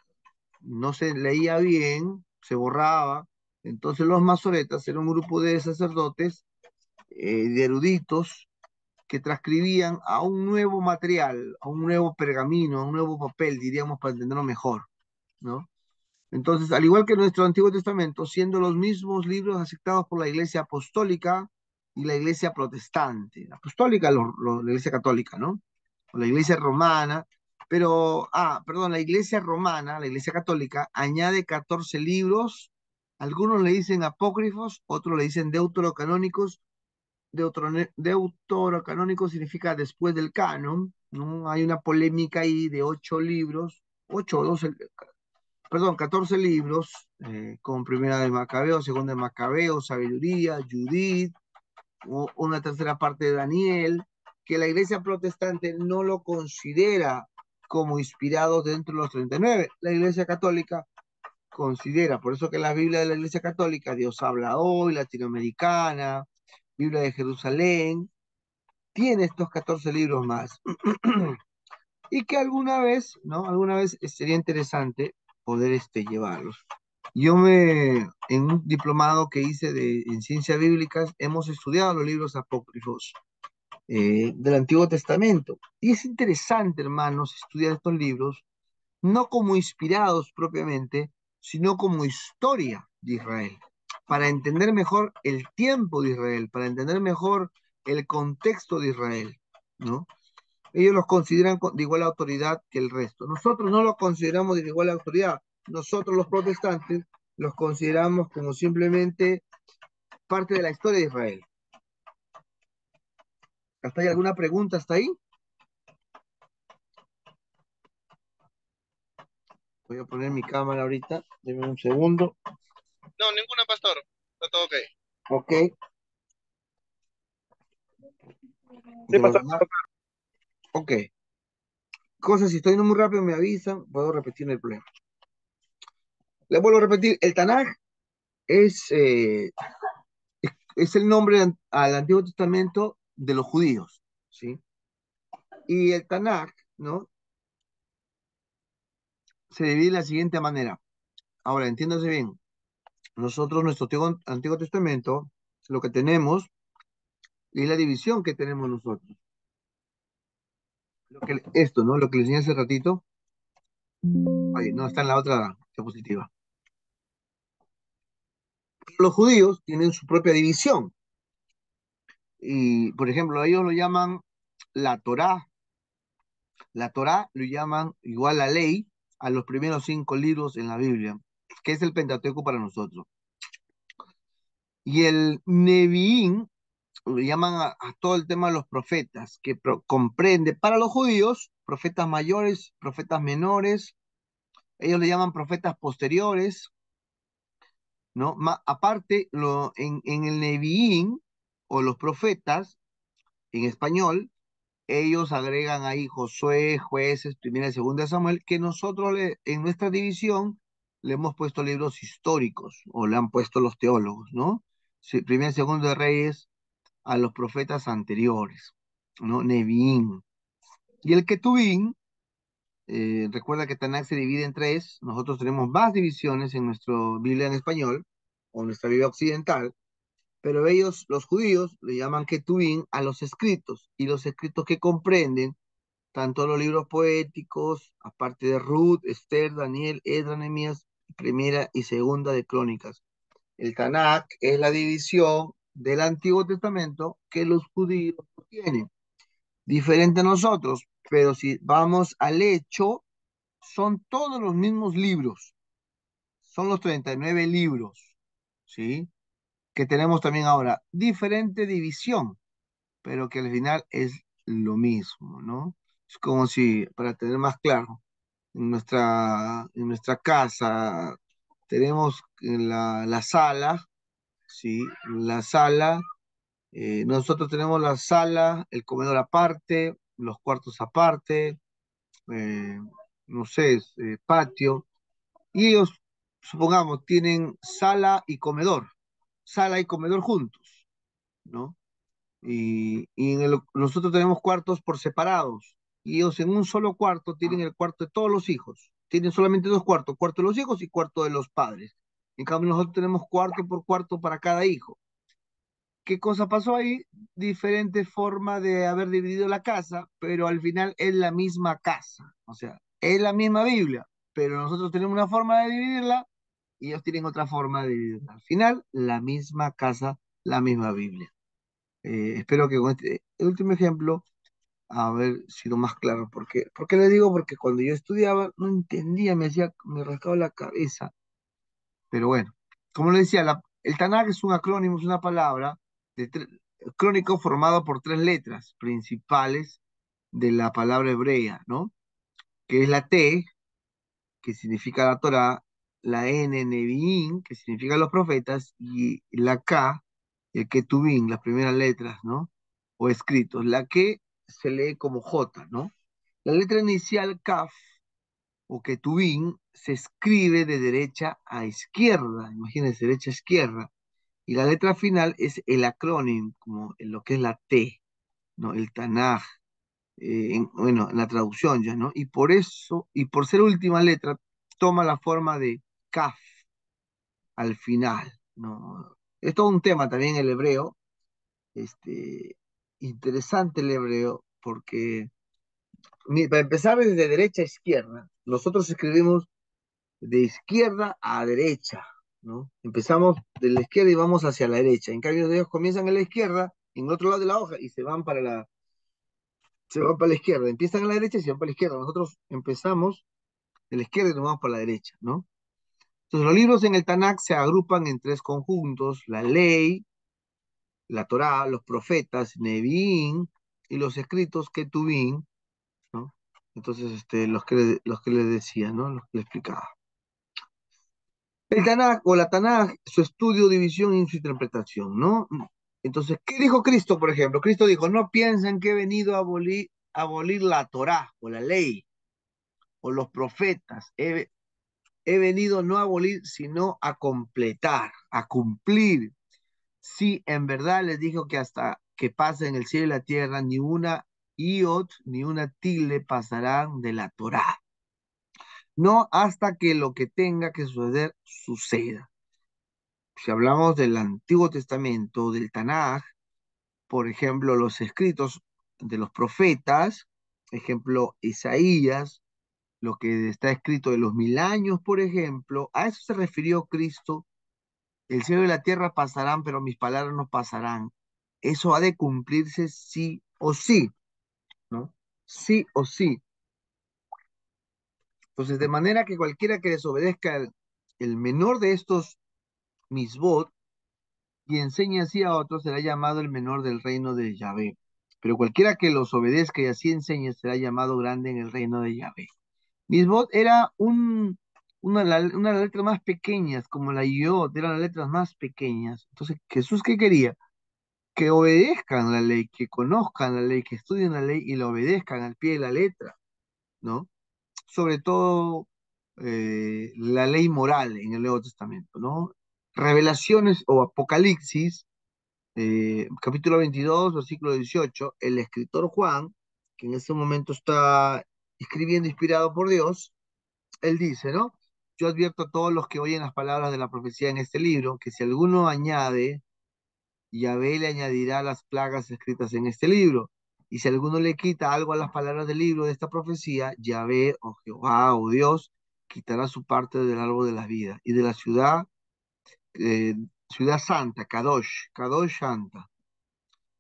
A: no se leía bien, se borraba. Entonces los masoretas eran un grupo de sacerdotes, de eruditos, que transcribían a un nuevo material, a un nuevo pergamino, a un nuevo papel, diríamos, para entenderlo mejor, ¿no? Entonces, al igual que nuestro Antiguo Testamento, siendo los mismos libros aceptados por la Iglesia Apostólica y la Iglesia Protestante, la Apostólica, la Iglesia Católica, ¿no? O la Iglesia Romana, pero, perdón, la Iglesia Romana, la Iglesia Católica, añade 14 libros, algunos le dicen apócrifos, otros le dicen deuterocanónicos. Deuterocanónico significa después del canon, ¿no? Hay una polémica ahí de 8 libros, 8 o 12, perdón, 14 libros, con Primera de Macabeo, Segunda de Macabeo, Sabiduría, Judith, una tercera parte de Daniel, que la iglesia protestante no lo considera como inspirado dentro de los 39. La iglesia católica considera, por eso que la Biblia de la iglesia católica, Dios habla hoy, latinoamericana, Biblia de Jerusalén, tiene estos 14 libros más. Y que alguna vez, ¿no? Alguna vez sería interesante poder llevarlos. En un diplomado que hice en ciencias bíblicas, hemos estudiado los libros apócrifos, del Antiguo Testamento. Y es interesante, hermanos, estudiar estos libros, no como inspirados propiamente, sino como historia de Israel, para entender mejor el tiempo de Israel, para entender mejor el contexto de Israel, ¿no? Ellos los consideran de igual autoridad que el resto. Nosotros no los consideramos de igual autoridad. Nosotros los protestantes los consideramos como simplemente parte de la historia de Israel. ¿Hasta hay alguna pregunta hasta ahí? Voy a poner mi cámara ahorita. Deme un segundo.
B: No, ninguna, pastor. Está todo ok.
A: Ok.
B: Sí,
A: De los
B: pastor.
A: demás. Ok. Cosas, si estoy yendo muy rápido, me avisan. Puedo repetir el problema. Le vuelvo a repetir. El Tanaj es, es el nombre al Antiguo Testamento de los judíos, ¿sí? Y el Tanaj, ¿no? Se divide de la siguiente manera. Ahora, entiéndase bien. Nosotros, nuestro Antiguo Testamento, lo que tenemos y la división que tenemos nosotros. Esto, ¿no? Lo que les enseñé hace ratito. Oye, no, está en la otra diapositiva. Los judíos tienen su propia división. Y, por ejemplo, ellos lo llaman la Torá. La Torá lo llaman igual la ley a los primeros 5 libros en la Biblia, que es el Pentateuco para nosotros. Y el Neviín lo llaman a todo el tema de los profetas, que comprende para los judíos profetas mayores, profetas menores, ellos le llaman profetas posteriores, ¿no? Aparte, en el Neviín o los profetas, en español, ellos agregan ahí Josué, Jueces, Primera y Segunda de Samuel, que nosotros en nuestra división le hemos puesto libros históricos, o le han puesto los teólogos, ¿no? Sí, Primera y Segunda de Reyes a los profetas anteriores, ¿no? Neviín. Y el Ketubín, recuerda que Tanakh se divide en tres, nosotros tenemos más divisiones en nuestra Biblia en español, o nuestra Biblia occidental, pero ellos, los judíos, le llaman Ketubín a los escritos, y los escritos que comprenden tanto los libros poéticos, aparte de Ruth, Esther, Daniel, Esdras, Nehemías, Primera y Segunda de Crónicas. El Tanakh es la división del Antiguo Testamento que los judíos tienen, diferente a nosotros, pero si vamos al hecho, son todos los mismos libros, son los 39 libros, ¿sí? Que tenemos también ahora, diferente división, pero que al final es lo mismo, ¿no? Es como si, para tener más claro, en nuestra casa tenemos la sala, ¿sí? La sala, nosotros tenemos la sala, el comedor aparte, los cuartos aparte, eh, no sé, patio, y ellos, supongamos, tienen sala y comedor juntos, ¿no? Y nosotros tenemos cuartos por separados. Y ellos en un solo cuarto tienen el cuarto de todos los hijos. Tienen solamente dos cuartos, cuarto de los hijos y cuarto de los padres. En cambio, nosotros tenemos cuarto por cuarto para cada hijo. ¿Qué cosa pasó ahí? Diferente forma de haber dividido la casa, pero al final es la misma casa. O sea, es la misma Biblia, pero nosotros tenemos una forma de dividirla y ellos tienen otra forma de dividirla. Al final, la misma casa, la misma Biblia. Espero que con este último ejemplo haber sido más claro. ¿Por qué le digo? Porque cuando yo estudiaba no entendía, me rascaba la cabeza. Pero bueno, como le decía, el Tanakh es un acrónimo, es una palabra de crónico formado por tres letras principales de la palabra hebrea, ¿no? Que es la T, que significa la Torá, la N, Neviín, que significa los profetas, y la K, el Ketubín, las primeras letras, ¿no? O escritos. La que se lee como J, ¿no? La letra inicial, Kaf, o Ketubín, se escribe de derecha a izquierda, imagínense, derecha a izquierda. Y la letra final es el acrónimo, como en lo que es la T, ¿no? El Tanaj, bueno, en la traducción ya, ¿no? Y por eso, y por ser última letra, toma la forma de Kaf al final, ¿no? Es todo un tema también el hebreo, este, interesante el hebreo, porque para empezar desde derecha a izquierda, nosotros escribimos de izquierda a derecha, ¿no? Empezamos de la izquierda y vamos hacia la derecha. En cambio, ellos comienzan en la izquierda, en el otro lado de la hoja, y se van para la izquierda. Empiezan a la derecha y se van para la izquierda. Nosotros empezamos de la izquierda y nos vamos para la derecha, ¿no? Entonces, los libros en el Tanakh se agrupan en tres conjuntos: la ley, la Torá, los profetas, Neviín, y los escritos Ketubín, ¿no? Entonces, los que les decía, ¿no? Los que les explicaba. El Tanaj o la Tanaj, su estudio, división y su interpretación, ¿no? Entonces, ¿qué dijo Cristo, por ejemplo? Cristo dijo, no piensen que he venido a abolir la Torá o la ley o los profetas. He venido no a abolir, sino a completar, a cumplir. Sí, en verdad les dijo que hasta que pasen el cielo y la tierra, ni una iot ni una tilde pasarán de la Torá. No hasta que lo que tenga que suceder suceda. Si hablamos del Antiguo Testamento, del Tanaj, por ejemplo, los escritos de los profetas, ejemplo, Isaías, lo que está escrito de los 1000 años, por ejemplo, a eso se refirió Cristo. El cielo y la tierra pasarán, pero mis palabras no pasarán. Eso ha de cumplirse sí o sí, ¿no? Sí o sí. Entonces, de manera que cualquiera que desobedezca el menor de estos misbot y enseñe así a otros será llamado el menor del reino de Yahvé. Pero cualquiera que los obedezca y así enseñe será llamado grande en el reino de Yahvé. Misbot era una de las letras más pequeñas, como la Yod, eran las letras más pequeñas. Entonces, ¿Jesús qué quería? Que obedezcan la ley, que conozcan la ley, que estudien la ley y la obedezcan al pie de la letra, ¿no? Sobre todo la ley moral en el Nuevo Testamento, ¿no? Revelaciones o Apocalipsis, capítulo 22, versículo 18, el escritor Juan, que en ese momento está escribiendo inspirado por Dios, él dice, ¿no? Yo advierto a todos los que oyen las palabras de la profecía en este libro, que si alguno añade, Yahvé le añadirá las plagas escritas en este libro. Y si alguno le quita algo a las palabras del libro de esta profecía, Yahvé o Jehová o Dios quitará su parte del árbol de la vida y de la ciudad, eh, ciudad santa, Kadosh, Kadosh Santa,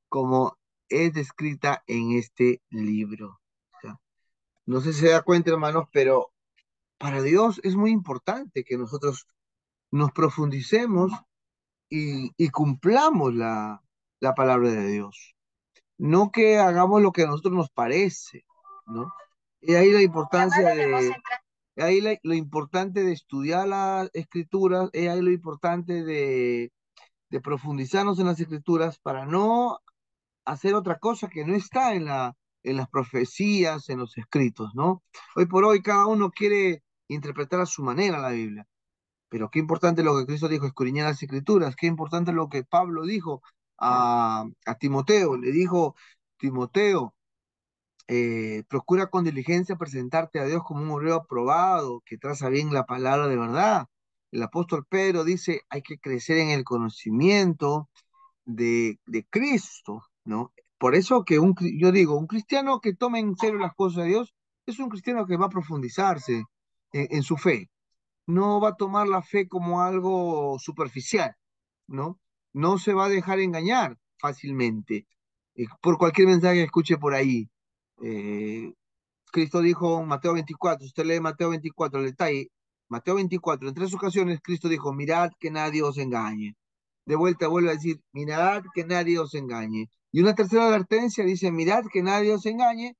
A: como es descrita en este libro. O sea, no sé si se da cuenta, hermanos, pero para Dios es muy importante que nosotros nos profundicemos y cumplamos la palabra de Dios. No que hagamos lo que a nosotros nos parece, ¿no? Y ahí la importancia de, ahí lo importante de estudiar las escrituras, y ahí lo importante de profundizarnos en las escrituras para no hacer otra cosa que no está en las profecías, en los escritos, ¿no? Hoy por hoy cada uno quiere interpretar a su manera la Biblia, pero qué importante lo que Cristo dijo, escudriñar las escrituras, qué importante lo que Pablo dijo a Timoteo, le dijo, Timoteo, procura con diligencia presentarte a Dios como un obrero aprobado, que traza bien la palabra de verdad. El apóstol Pedro dice, hay que crecer en el conocimiento de Cristo, ¿no? Por eso que yo digo, un cristiano que tome en serio las cosas de Dios es un cristiano que va a profundizarse en su fe. No va a tomar la fe como algo superficial, ¿no? No se va a dejar engañar fácilmente por cualquier mensaje que escuche por ahí. Eh, Cristo dijo en Mateo 24, usted lee Mateo 24, el detalle, Mateo 24, en 3 ocasiones Cristo dijo, mirad que nadie os engañe. De vuelta vuelve a decir, mirad que nadie os engañe. Y una tercera advertencia dice, mirad que nadie os engañe,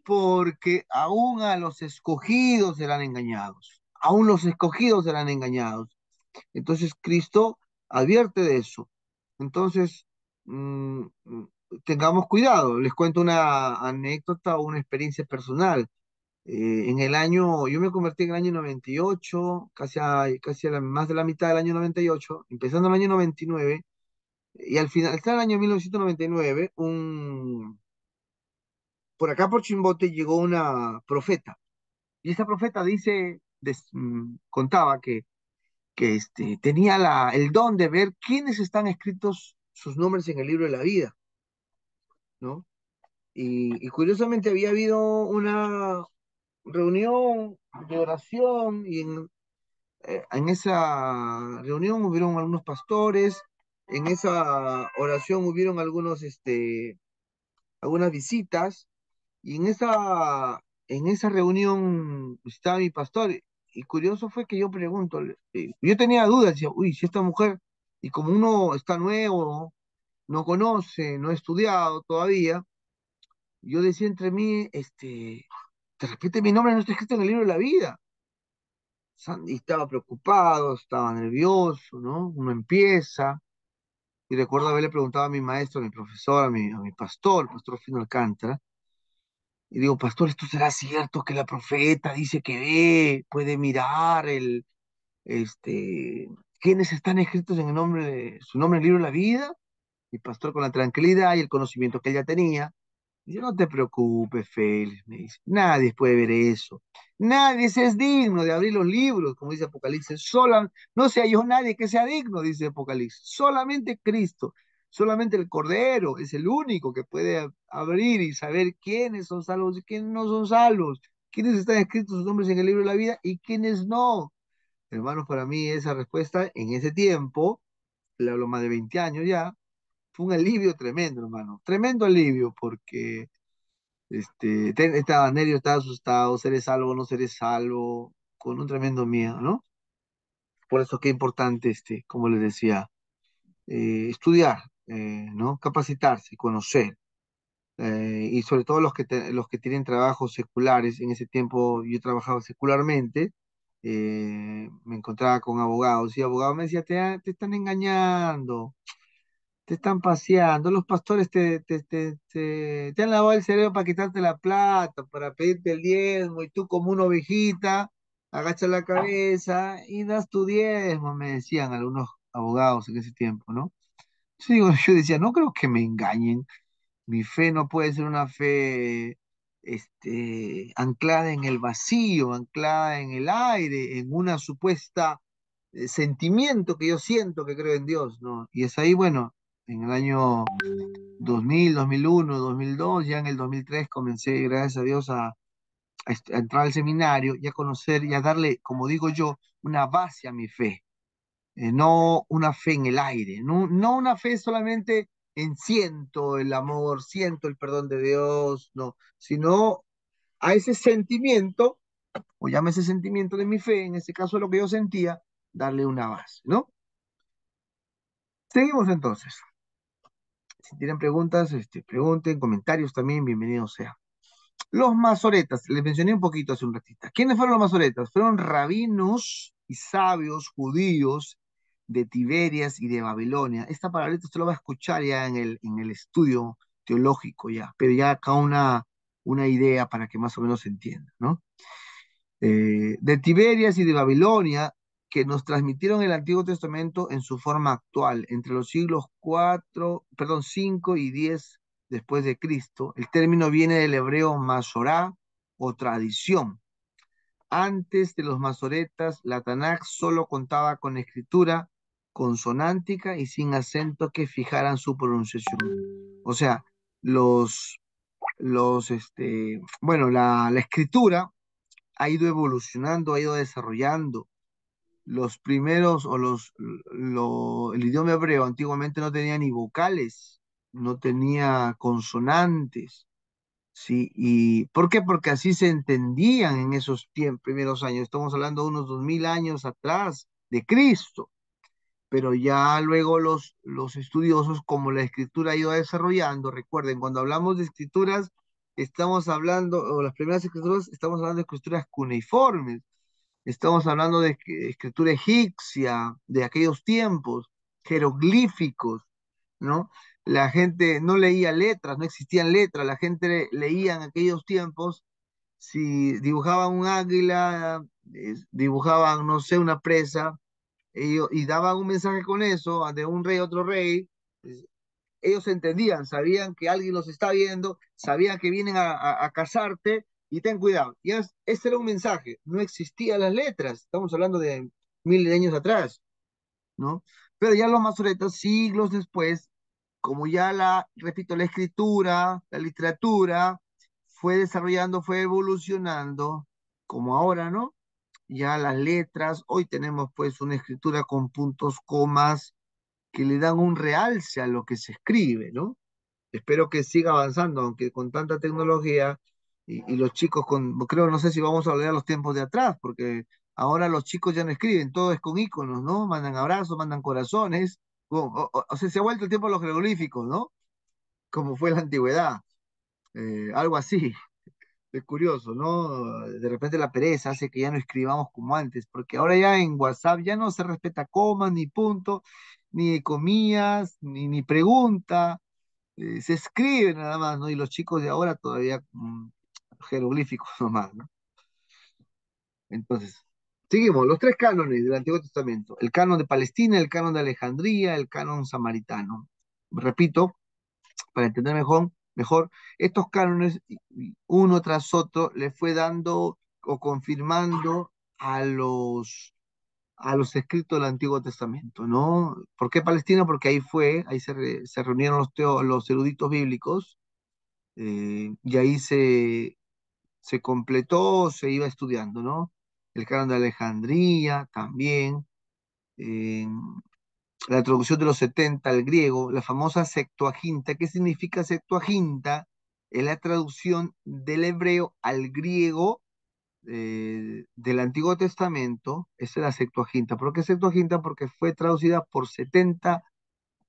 A: porque aún a los escogidos serán engañados. Aún los escogidos serán engañados. Entonces Cristo advierte de eso. Entonces, tengamos cuidado. Les cuento una anécdota o una experiencia personal. Yo me convertí en el año 98, más de la mitad del año 98, empezando el año 99, y al final, está el año 1999, por acá por Chimbote llegó una profeta, y esa profeta contaba que tenía el don de ver quiénes están escritos sus nombres en el libro de la vida, ¿no? Y curiosamente había habido una reunión de oración y en esa reunión hubieron algunos pastores, en esa oración hubieron algunas visitas, y en esa reunión estaba mi pastor, y curioso fue que yo pregunto, yo tenía dudas, decía, uy, si esta mujer, y como uno está nuevo, no conoce, no ha estudiado todavía, yo decía entre mí, de repente mi nombre no está escrito en el libro de la vida. Y estaba preocupado, estaba nervioso, ¿no? Uno empieza, y recuerdo haberle preguntado a mi maestro, a mi profesor, a mi pastor Fino Alcántara, y digo, pastor, ¿esto será cierto que la profeta dice que puede mirar este, quiénes están escritos en el nombre su nombre en el libro de la vida? Mi pastor con la tranquilidad y el conocimiento que él ya tenía, Dice, no te preocupes, Félix, me dice, nadie puede ver eso. Nadie se es digno de abrir los libros, como dice Apocalipsis. No se halló nadie que sea digno, dice Apocalipsis. Solamente Cristo, solamente el Cordero es el único que puede abrir y saber quiénes son salvos y quiénes no son salvos, quiénes están escritos sus nombres en el libro de la vida y quiénes no. Hermanos, para mí esa respuesta en ese tiempo, le hablo más de 20 años ya, fue un alivio tremendo, hermano. Tremendo alivio, porque estaba Nerio, estaba asustado, seré salvo, no seré salvo, con un tremendo miedo, ¿no? Por eso qué importante, como les decía, estudiar, ¿no? Capacitarse, conocer. Y sobre todo los que tienen trabajos seculares. En ese tiempo yo trabajaba secularmente, me encontraba con abogados y abogados me decían, te están engañando, te están paseando, los pastores te han lavado el cerebro para quitarte la plata, para pedirte el diezmo, y tú como una ovejita, agachas la cabeza y das tu diezmo, me decían algunos abogados en ese tiempo, ¿no? Yo digo, yo decía, no creo que me engañen, mi fe no puede ser una fe anclada en el vacío, anclada en el aire, en una supuesta sentimiento que yo siento que creo en Dios, ¿no? Y es ahí, bueno, en el año 2000, 2001, 2002, ya en el 2003 comencé, gracias a Dios, a entrar al seminario y a conocer y a darle, como digo yo, una base a mi fe, no una fe en el aire, no una fe solamente en siento el amor, siento el perdón de Dios, no, sino a ese sentimiento, o llame ese sentimiento de mi fe, en este caso lo que yo sentía, darle una base, ¿no? Seguimos entonces. Si tienen preguntas, pregunten, comentarios también, bienvenidos sea. Los masoretas, les mencioné un poquito hace un ratito. ¿Quiénes fueron los masoretas? Fueron rabinos y sabios judíos de Tiberias y de Babilonia. Esta palabra usted lo va a escuchar ya en el estudio teológico ya, pero ya acá una idea para que más o menos se entienda, ¿no? De Tiberias y de Babilonia, que nos transmitieron el Antiguo Testamento en su forma actual, entre los siglos 5 y 10 después de Cristo. El término viene del hebreo masorá o tradición. Antes de los masoretas, la Tanakh solo contaba con escritura consonántica y sin acento que fijaran su pronunciación. O sea, bueno, la escritura ha ido evolucionando, ha ido desarrollando. Los primeros, el idioma hebreo antiguamente no tenía ni vocales, no tenía consonantes, ¿sí? ¿Y por qué? Porque así se entendían en esos primeros años. Estamos hablando de unos 2000 años atrás de Cristo, pero ya luego los estudiosos, como la escritura ha ido desarrollando, recuerden, cuando hablamos de escrituras, estamos hablando, o las primeras escrituras, estamos hablando de escrituras cuneiformes. Estamos hablando de escritura egipcia, de aquellos tiempos, jeroglíficos, ¿no? La gente no leía letras, no existían letras, la gente leía en aquellos tiempos, si dibujaban un águila, dibujaban, no sé, una presa, y daban un mensaje con eso, de un rey a otro rey, eh, ellos entendían, sabían que alguien los está viendo, sabían que vienen a cazarte y ten cuidado. Ese era un mensaje, no existían las letras, estamos hablando de miles de años atrás, ¿no? Pero ya los masoretas, siglos después, como ya repito, la escritura, la literatura fue desarrollando, fue evolucionando, como ahora, ¿no? Ya las letras, hoy tenemos pues una escritura con puntos, comas, que le dan un realce a lo que se escribe, ¿no? Espero que siga avanzando, aunque con tanta tecnología y los chicos creo, no sé si vamos a volver a los tiempos de atrás, porque ahora los chicos ya no escriben, todo es con iconos, ¿no? Mandan abrazos, mandan corazones, o sea, se ha vuelto el tiempo de los jeroglíficos, ¿no? Como fue en la antigüedad, algo así. Es curioso, ¿no? De repente la pereza hace que ya no escribamos como antes, porque ahora ya en WhatsApp ya no se respeta comas, ni punto, ni comillas, ni pregunta, se escribe nada más, ¿no? Y los chicos de ahora todavía jeroglíficos nomás, ¿no? Entonces, seguimos, los tres cánones del Antiguo Testamento, el canon de Palestina, el canon de Alejandría, el canon samaritano. Repito, para entender mejor, Mejor, estos cánones, uno tras otro, le fue dando o confirmando a los escritos del Antiguo Testamento, ¿no? ¿Por qué Palestina? Porque ahí se reunieron los eruditos bíblicos, y ahí se completó, se iba estudiando, ¿no? El canon de Alejandría también, eh, la traducción de los 70 al griego, la famosa Septuaginta. ¿Qué significa Septuaginta? Es la traducción del hebreo al griego, del Antiguo Testamento. Esa es la Septuaginta. ¿Por qué Septuaginta? Porque fue traducida por 70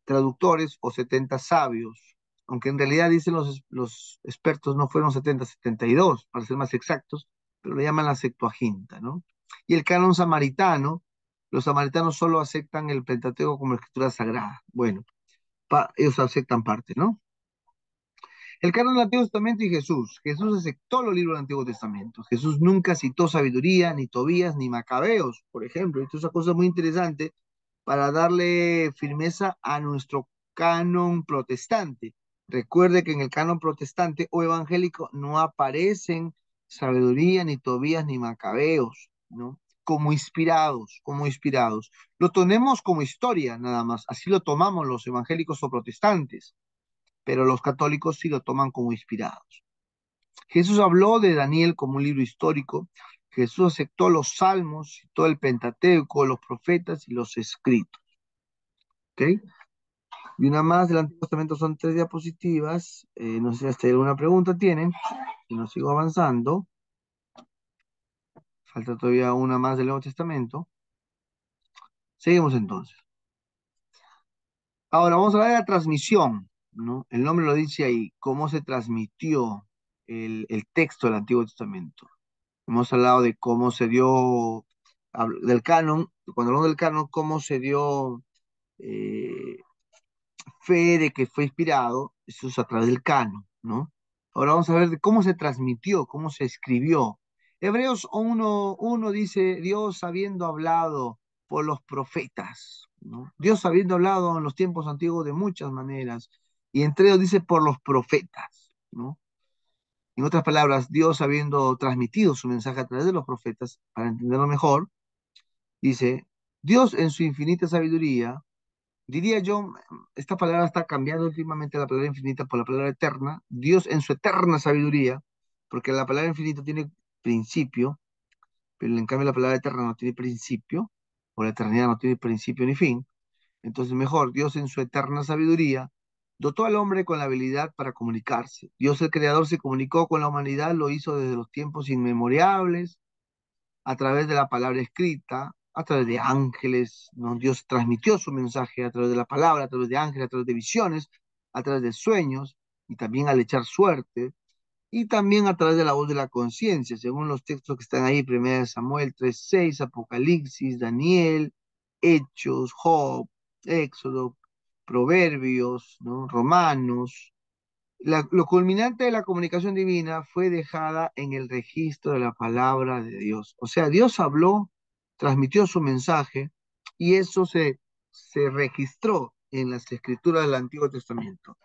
A: traductores o 70 sabios, aunque en realidad dicen los expertos no fueron 70, 72, para ser más exactos, pero lo llaman la Septuaginta, ¿no? Y el canon samaritano, los samaritanos solo aceptan el Pentateuco como escritura sagrada. Bueno, ellos aceptan parte, ¿no? El canon del Antiguo Testamento y Jesús. Jesús aceptó los libros del Antiguo Testamento. Jesús nunca citó sabiduría, ni Tobías, ni Macabeos, por ejemplo. Esto es una cosa muy interesante para darle firmeza a nuestro canon protestante. Recuerde que en el canon protestante o evangélico no aparecen sabiduría, ni Tobías, ni Macabeos, ¿no? Como inspirados, como inspirados. Lo tomemos como historia, nada más. Así lo tomamos los evangélicos o protestantes, pero los católicos sí lo toman como inspirados. Jesús habló de Daniel como un libro histórico. Jesús aceptó los salmos, todo el Pentateuco, los profetas y los escritos. ¿Ok? Y una más del Antiguo Testamento, son 3 diapositivas. No sé si hasta ahí alguna pregunta tienen. Si no, sigo avanzando. Falta todavía una más del Nuevo Testamento. Seguimos entonces. Ahora vamos a hablar de la transmisión, ¿no? El nombre lo dice ahí, cómo se transmitió el texto del Antiguo Testamento. Hemos hablado de cómo se dio, del canon, cuando hablamos del canon, cómo se dio, eh, fe de que fue inspirado. Eso es a través del canon, ¿no? Ahora vamos a ver de cómo se transmitió, cómo se escribió. Hebreos 1:1 dice, Dios habiendo hablado por los profetas, ¿no? Dios habiendo hablado en los tiempos antiguos de muchas maneras, y entre ellos dice por los profetas, ¿no? En otras palabras, Dios habiendo transmitido su mensaje a través de los profetas, para entenderlo mejor, dice, Dios en su infinita sabiduría, diría yo, esta palabra está cambiando últimamente la palabra infinita por la palabra eterna, Dios en su eterna sabiduría, porque la palabra infinita tiene principio, pero en cambio la palabra eterna no tiene principio, o la eternidad no tiene principio ni fin. Entonces, mejor, Dios en su eterna sabiduría dotó al hombre con la habilidad para comunicarse. Dios el Creador se comunicó con la humanidad, lo hizo desde los tiempos inmemorables, a través de la palabra escrita, a través de ángeles, ¿no? Dios transmitió su mensaje a través de la palabra, a través de ángeles, a través de visiones, a través de sueños, y también al echar suerte, y también a través de la voz de la conciencia, según los textos que están ahí, 1 Samuel 3:6, Apocalipsis, Daniel, Hechos, Job, Éxodo, Proverbios, ¿no? Romanos. Lo culminante de la comunicación divina fue dejada en el registro de la palabra de Dios. O sea, Dios habló, transmitió su mensaje, y eso se registró en las escrituras del Antiguo Testamento.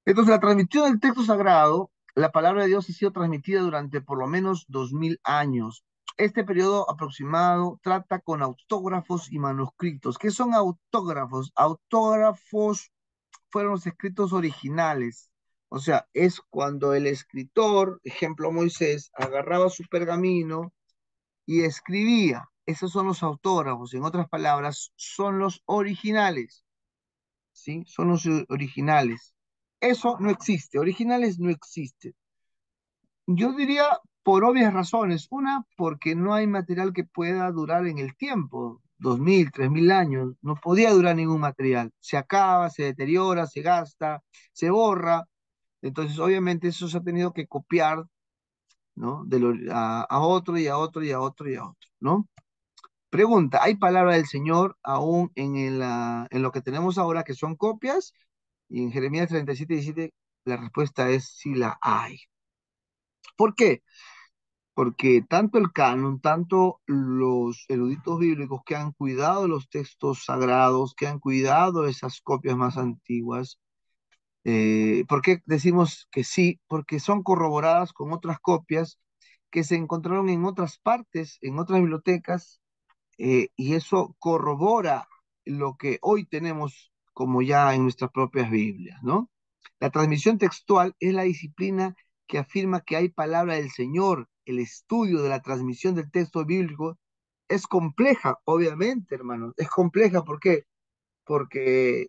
A: Entonces, la transmisión del texto sagrado, la palabra de Dios ha sido transmitida durante por lo menos 2000 años. Este periodo aproximado trata con autógrafos y manuscritos. ¿Qué son autógrafos? Autógrafos fueron los escritos originales. O sea, es cuando el escritor, ejemplo Moisés, agarraba su pergamino y escribía. Esos son los autógrafos. En otras palabras, son los originales. ¿Sí? Son los originales. Eso no existe, originales no existen. Yo diría por obvias razones. Una, porque no hay material que pueda durar en el tiempo, 2000, 3000 años. No podía durar ningún material. Se acaba, se deteriora, se gasta, se borra. Entonces, obviamente, eso se ha tenido que copiar, ¿no? A otro y a otro y a otro y a otro, ¿no? Pregunta, ¿hay palabra del Señor aún en lo que tenemos ahora que son copias? Y en Jeremías 37:17 la respuesta es sí la hay. ¿Por qué? Porque tanto el canon, tanto los eruditos bíblicos que han cuidado los textos sagrados, que han cuidado esas copias más antiguas, ¿Por qué decimos que sí? Porque son corroboradas con otras copias que se encontraron en otras partes, en otras bibliotecas, y eso corrobora lo que hoy tenemos como ya en nuestras propias Biblias, ¿no? La transmisión textual es la disciplina que afirma que hay palabra del Señor. El estudio de la transmisión del texto bíblico es compleja, obviamente, hermanos. Es compleja, ¿por qué? Porque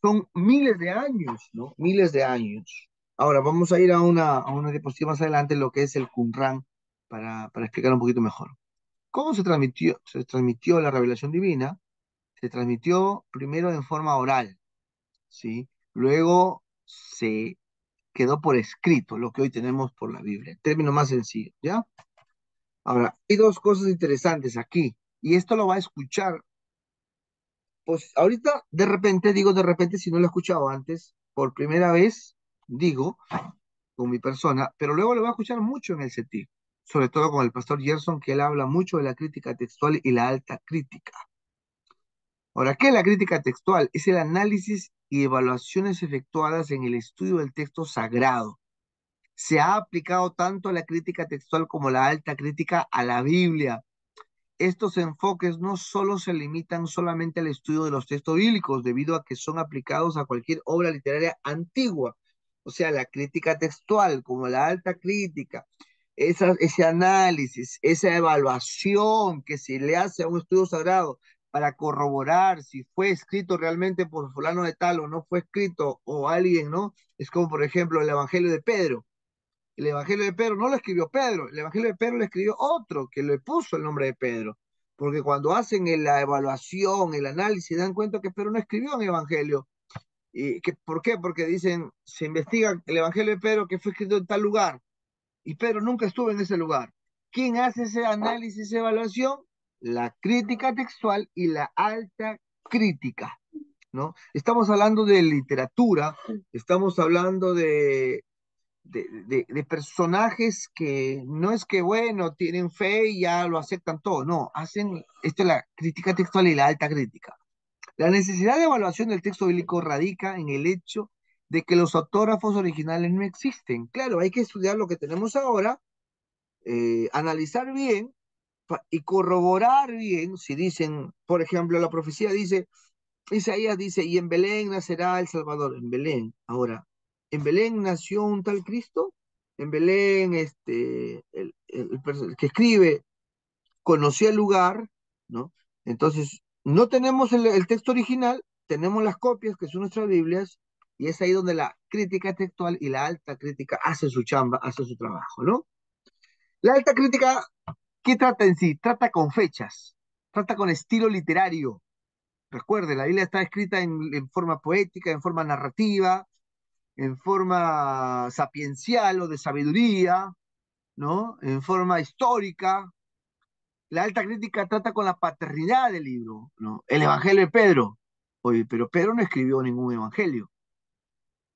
A: son miles de años, ¿no? Miles de años. Ahora, vamos a ir a una diapositiva más adelante, lo que es el Qumran, para explicar un poquito mejor. ¿Cómo se transmitió? Se transmitió la revelación divina, se transmitió primero en forma oral, ¿sí? Luego se quedó por escrito, lo que hoy tenemos por la Biblia. Término más sencillo, ¿ya? Ahora, hay dos cosas interesantes aquí, y esto lo va a escuchar, pues ahorita de repente, digo de repente si no lo he escuchado antes, por primera vez, digo, con mi persona, pero luego lo va a escuchar mucho en el CETI, sobre todo con el pastor Gerson, que él habla mucho de la crítica textual y la alta crítica. Ahora, ¿qué es la crítica textual? Es el análisis y evaluaciones efectuadas en el estudio del texto sagrado. Se ha aplicado tanto la crítica textual como la alta crítica a la Biblia. Estos enfoques no solo se limitan solamente al estudio de los textos bíblicos, debido a que son aplicados a cualquier obra literaria antigua. O sea, la crítica textual, como la alta crítica, ese análisis, esa evaluación que se le hace a un estudio sagrado para corroborar si fue escrito realmente por fulano de tal o no fue escrito o alguien, ¿no? Es como, por ejemplo, el Evangelio de Pedro. El Evangelio de Pedro no lo escribió Pedro, el Evangelio de Pedro lo escribió otro que le puso el nombre de Pedro. Porque cuando hacen la evaluación, el análisis, dan cuenta que Pedro no escribió un Evangelio. ¿Por qué? Porque dicen, se investiga el Evangelio de Pedro que fue escrito en tal lugar y Pedro nunca estuvo en ese lugar. ¿Quién hace ese análisis, esa evaluación? La crítica textual y la alta crítica, ¿no? Estamos hablando de literatura, estamos hablando de personajes que no es que, bueno, tienen fe y ya lo aceptan todo, no, hacen, esto es la crítica textual y la alta crítica. La necesidad de evaluación del texto bíblico radica en el hecho de que los autógrafos originales no existen. Claro, hay que estudiar lo que tenemos ahora, analizar bien y corroborar bien si dicen, por ejemplo, la profecía dice, Isaías dice, y en Belén nacerá el Salvador, en Belén. Ahora, ¿en Belén nació un tal Cristo? En Belén, el que escribe conocía el lugar, ¿no? Entonces, no tenemos el texto original, tenemos las copias, que son nuestras Biblias, y es ahí donde la crítica textual y la alta crítica hace su chamba, hace su trabajo, ¿no? La alta crítica, ¿qué trata en sí? Trata con fechas, trata con estilo literario. Recuerde, la Biblia está escrita en forma poética, en forma narrativa, en forma sapiencial o de sabiduría, ¿no? En forma histórica. La alta crítica trata con la paternidad del libro, ¿no? El Evangelio de Pedro. Oye, pero Pedro no escribió ningún evangelio.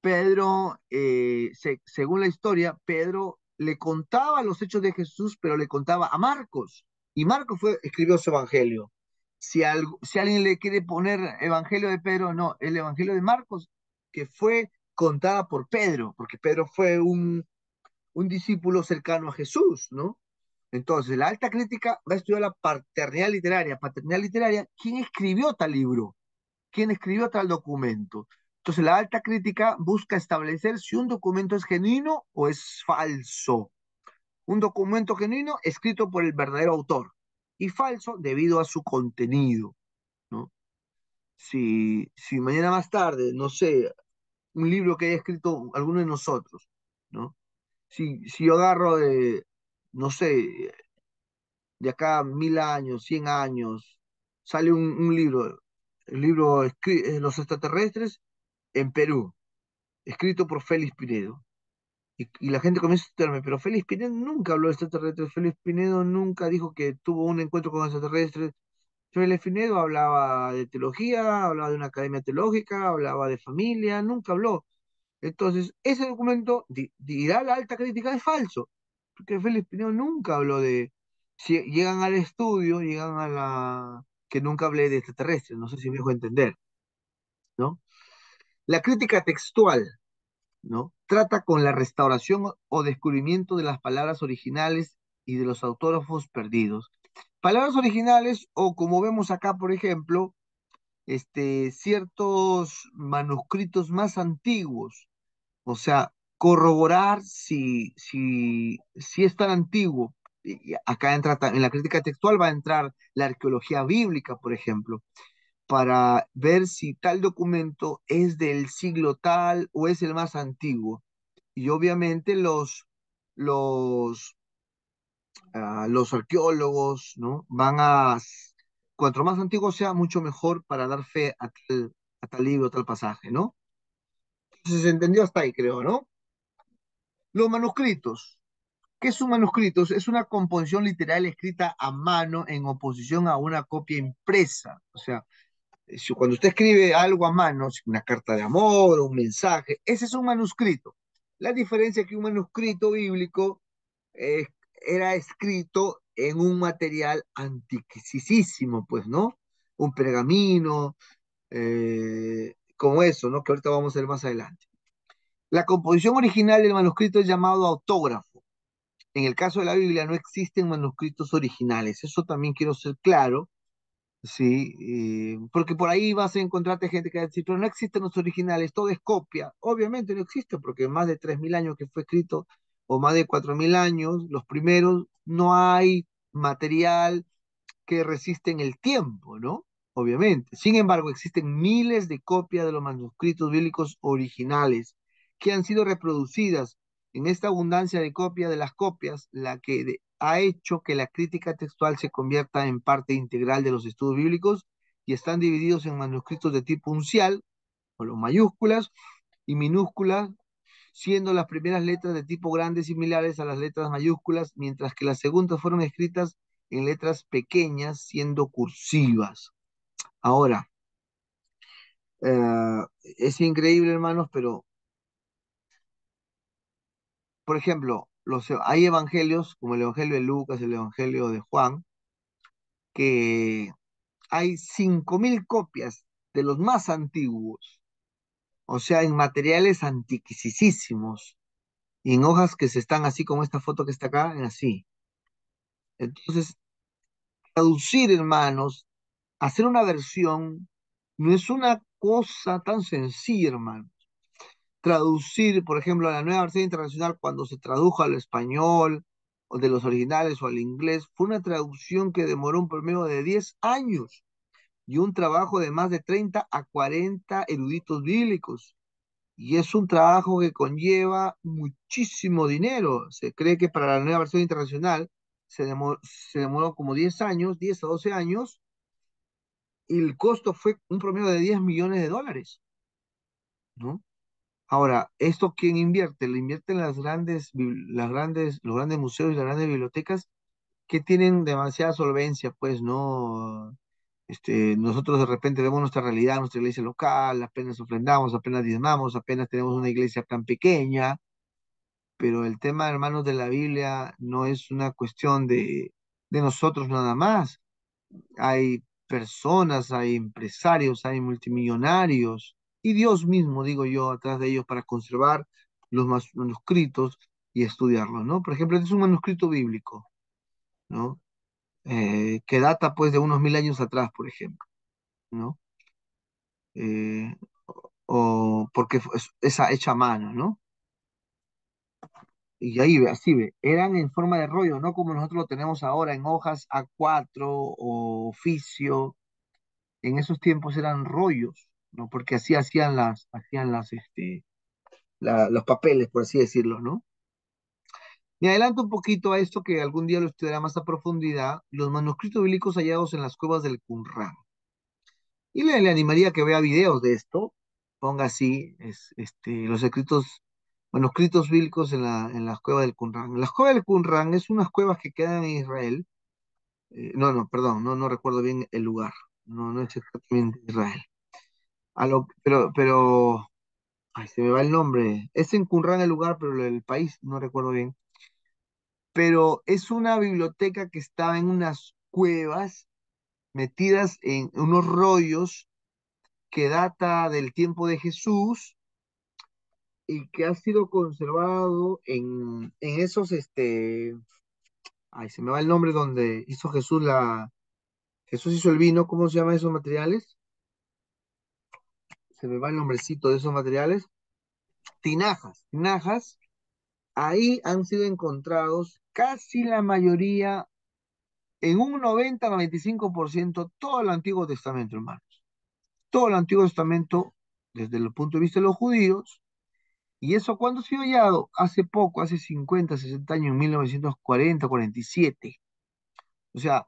A: Pedro, según la historia, Pedro le contaba los hechos de Jesús, pero le contaba a Marcos. Y Marcos escribió su evangelio. Si alguien le quiere poner evangelio de Pedro, no, el evangelio de Marcos, que fue contada por Pedro, porque Pedro fue un discípulo cercano a Jesús, ¿no? Entonces, la alta crítica va a estudiar la paternidad literaria. Paternidad literaria, ¿quién escribió tal libro? ¿Quién escribió tal documento? Entonces, la alta crítica busca establecer si un documento es genuino o es falso. Un documento genuino escrito por el verdadero autor y falso debido a su contenido, ¿no? Si mañana más tarde, no sé, un libro que haya escrito alguno de nosotros, ¿no? Si yo agarro no sé, de acá 1000 años, 100 años, sale un libro, el libro Los extraterrestres en Perú, escrito por Félix Pinedo. Y la gente comienza a estudiarme, pero Félix Pinedo nunca habló de extraterrestres, Félix Pinedo nunca dijo que tuvo un encuentro con extraterrestres. Félix Pinedo hablaba de teología, hablaba de una academia teológica, hablaba de familia, nunca habló. Entonces, ese documento dirá la alta crítica es falso, porque Félix Pinedo nunca habló de, si llegan al estudio, llegan a que nunca hablé de extraterrestres, no sé si me dejo entender, ¿no? La crítica textual, ¿no? Trata con la restauración o descubrimiento de las palabras originales y de los autógrafos perdidos. Palabras originales o como vemos acá, por ejemplo, ciertos manuscritos más antiguos, o sea, corroborar si es tan antiguo. Y acá entra, en la crítica textual va a entrar la arqueología bíblica, por ejemplo, para ver si tal documento es del siglo tal o es el más antiguo. Y obviamente los, los arqueólogos, ¿no? Cuanto más antiguo sea, mucho mejor para dar fe a tal libro, tal pasaje, ¿no? Entonces se entendió hasta ahí, creo, ¿no? Los manuscritos. ¿Qué es un manuscrito? Es una composición literal escrita a mano en oposición a una copia impresa. O sea, cuando usted escribe algo a mano, una carta de amor o un mensaje, ese es un manuscrito. La diferencia es que un manuscrito bíblico eh, era escrito en un material antiquísimo, pues, ¿no? Un pergamino, como eso, ¿no? Que ahorita vamos a ver más adelante. La composición original del manuscrito es llamado autógrafo. En el caso de la Biblia no existen manuscritos originales. Eso también quiero ser claro, sí, porque por ahí vas a encontrarte gente que va a decir, pero no existen los originales, todo es copia. Obviamente no existe, porque más de 3.000 años que fue escrito, o más de 4.000 años, los primeros, no hay material que resisten el tiempo, ¿no? Obviamente. Sin embargo, existen miles de copias de los manuscritos bíblicos originales que han sido reproducidas. En esta abundancia de copias de las copias, ha hecho que la crítica textual se convierta en parte integral de los estudios bíblicos y están divididos en manuscritos de tipo uncial, o los mayúsculas, y minúsculas, siendo las primeras letras de tipo grande similares a las letras mayúsculas, mientras que las segundas fueron escritas en letras pequeñas, siendo cursivas. Ahora, es increíble, hermanos, pero, por ejemplo, hay evangelios, como el Evangelio de Lucas, el Evangelio de Juan, que hay 5.000 copias de los más antiguos, o sea, en materiales antiquísimos, y en hojas que se están así como esta foto que está acá, así. Entonces, traducir, hermanos, hacer una versión no es una cosa tan sencilla, hermano. Traducir, por ejemplo, a la nueva versión internacional, cuando se tradujo al español, o de los originales o al inglés, fue una traducción que demoró un promedio de 10 años y un trabajo de más de 30 a 40 eruditos bíblicos. Y es un trabajo que conlleva muchísimo dinero. Se cree que para la nueva versión internacional se demoró como 10 años, 10 a 12 años, y el costo fue un promedio de 10 millones de dólares, ¿no? Ahora, ¿esto quién invierte? Lo invierten los grandes museos y las grandes bibliotecas que tienen demasiada solvencia, pues, ¿no? Nosotros de repente vemos nuestra realidad, nuestra iglesia local, apenas ofrendamos, apenas diezmamos, apenas tenemos una iglesia tan pequeña, pero el tema, hermanos, de la Biblia no es una cuestión de nosotros nada más. Hay personas, hay empresarios, hay multimillonarios y Dios mismo, digo yo, atrás de ellos para conservar los manuscritos y estudiarlos, ¿no? Por ejemplo, este es un manuscrito bíblico, ¿no? Que data pues de unos 1.000 años atrás, por ejemplo, ¿no? Eh, o porque es hecha a mano, ¿no? Y ahí ve, así ve, eran en forma de rollo, no como nosotros lo tenemos ahora en hojas A4 o oficio. En esos tiempos eran rollos, ¿no? Porque así los papeles, por así decirlo, ¿no? Me adelanto un poquito a esto que algún día lo estudiará más a profundidad, los manuscritos bíblicos hallados en las cuevas del Qumran. Y le animaría a que vea videos de esto, ponga así, los manuscritos bíblicos en las cuevas del Qumran. Las cuevas del Qumran es unas cuevas que quedan en Israel. No, perdón, no recuerdo bien el lugar. No es exactamente Israel. Pero ay, se me va el nombre. Es en Qumran el lugar, pero el país no recuerdo bien. Pero es una biblioteca que estaba en unas cuevas metidas en unos rollos que data del tiempo de Jesús y que ha sido conservado en esos, ay, se me va el nombre donde hizo Jesús hizo el vino, ¿cómo se llama esos materiales? Se me va el nombrecito de esos materiales. Tinajas. Ahí han sido encontrados casi la mayoría, en un 90-95%, todo el Antiguo Testamento, hermanos. Todo el Antiguo Testamento, desde el punto de vista de los judíos. ¿Y eso cuándo se ha hallado? Hace poco, hace 50, 60 años, en 1940, 47. O sea,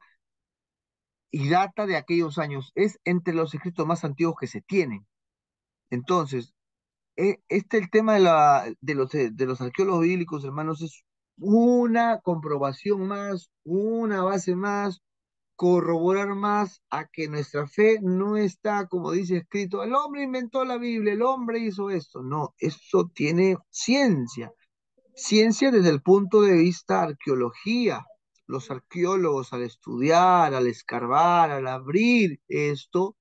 A: y data de aquellos años. Es entre los escritos más antiguos que se tienen. Entonces, el tema de los arqueólogos bíblicos, hermanos, es una comprobación más, una base más, corroborar más a que nuestra fe no está, como dice escrito, el hombre inventó la Biblia, el hombre hizo esto. No, eso tiene ciencia. Ciencia desde el punto de vista arqueología. Los arqueólogos al estudiar, al escarbar, al abrir esto,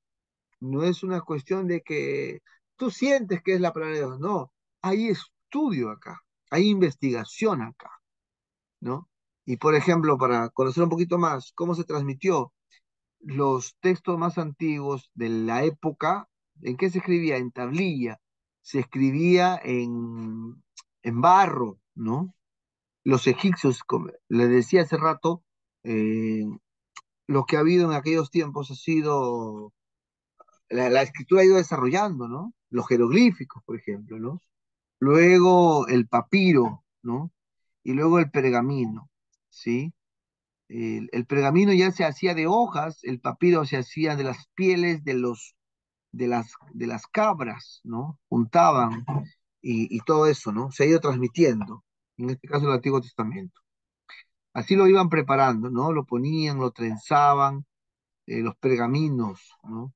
A: no es una cuestión de que tú sientes que es la palabra de Dios, no, hay estudio acá, hay investigación acá, ¿no? Y por ejemplo, para conocer un poquito más cómo se transmitió los textos más antiguos de la época, ¿en qué se escribía? En tablilla, se escribía en barro, ¿no? Los egipcios, como les decía hace rato, eh, lo que ha habido en aquellos tiempos ha sido la escritura ha ido desarrollando, ¿no? Los jeroglíficos, por ejemplo, ¿no? Luego el papiro, ¿no? Y luego el pergamino, ¿sí? El pergamino ya se hacía de hojas, el papiro se hacía de las pieles de las cabras, ¿no? Juntaban y todo eso, ¿no? Se ha ido transmitiendo, en este caso el Antiguo Testamento. Así lo iban preparando, ¿no? Lo ponían, lo trenzaban, los pergaminos, ¿no?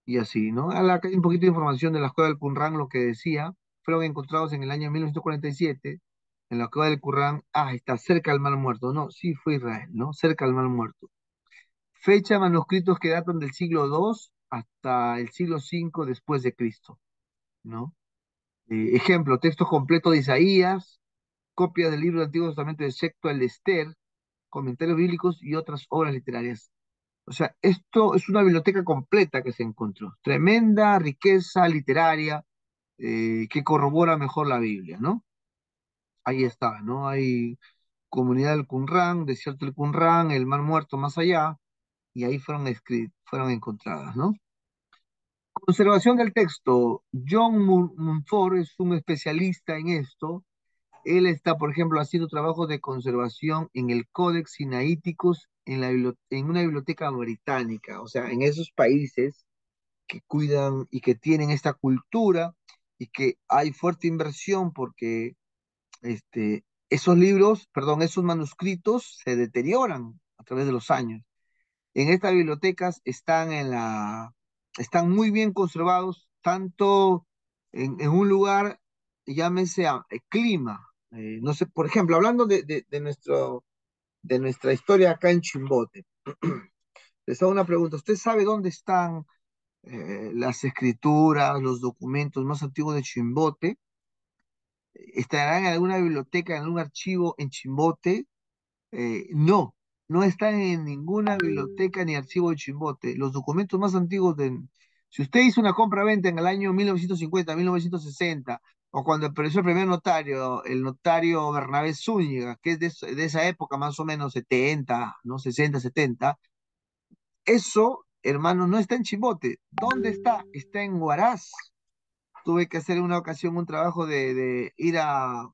A: Y así, ¿no? Acá hay un poquito de información de la cueva del Qumran, lo que decía, fueron encontrados en el año 1947 en la cueva del Qumran, está cerca del Mar Muerto, no, sí fue Israel, ¿no? Cerca del Mar Muerto. Fecha manuscritos que datan del siglo II hasta el siglo V después de Cristo, ¿no? Ejemplo, texto completo de Isaías, copias del libro del Antiguo Testamento excepto el Esther, comentarios bíblicos y otras obras literarias. O sea, esto es una biblioteca completa que se encontró. Tremenda riqueza literaria que corrobora mejor la Biblia, ¿no? Ahí está, ¿no? Hay comunidad del Qumran, desierto del Qumran, el Mar Muerto más allá, y ahí fueron encontradas, ¿no? Conservación del texto. John Mumford es un especialista en esto. Él está, por ejemplo, haciendo trabajos de conservación en el Codex Sinaíticos en una biblioteca británica, o sea, en esos países que cuidan y que tienen esta cultura y que hay fuerte inversión porque esos libros, perdón, esos manuscritos se deterioran a través de los años. En estas bibliotecas están muy bien conservados, tanto en un lugar, llámese clima. No sé, por ejemplo, hablando de nuestra historia acá en Chimbote, les hago una pregunta. ¿Usted sabe dónde están las escrituras, los documentos más antiguos de Chimbote? ¿Estarán en alguna biblioteca, en algún archivo en Chimbote? No, no están en ninguna biblioteca ni archivo de Chimbote. Los documentos más antiguos Si usted hizo una compra-venta en el año 1950, 1960, o cuando apareció el primer notario, el notario Bernabé Zúñiga, que es de esa época más o menos 70, ¿no? 60, 70, eso, hermano, no está en Chimbote. ¿Dónde está? Está en Huaraz. Tuve que hacer en una ocasión un trabajo de ir a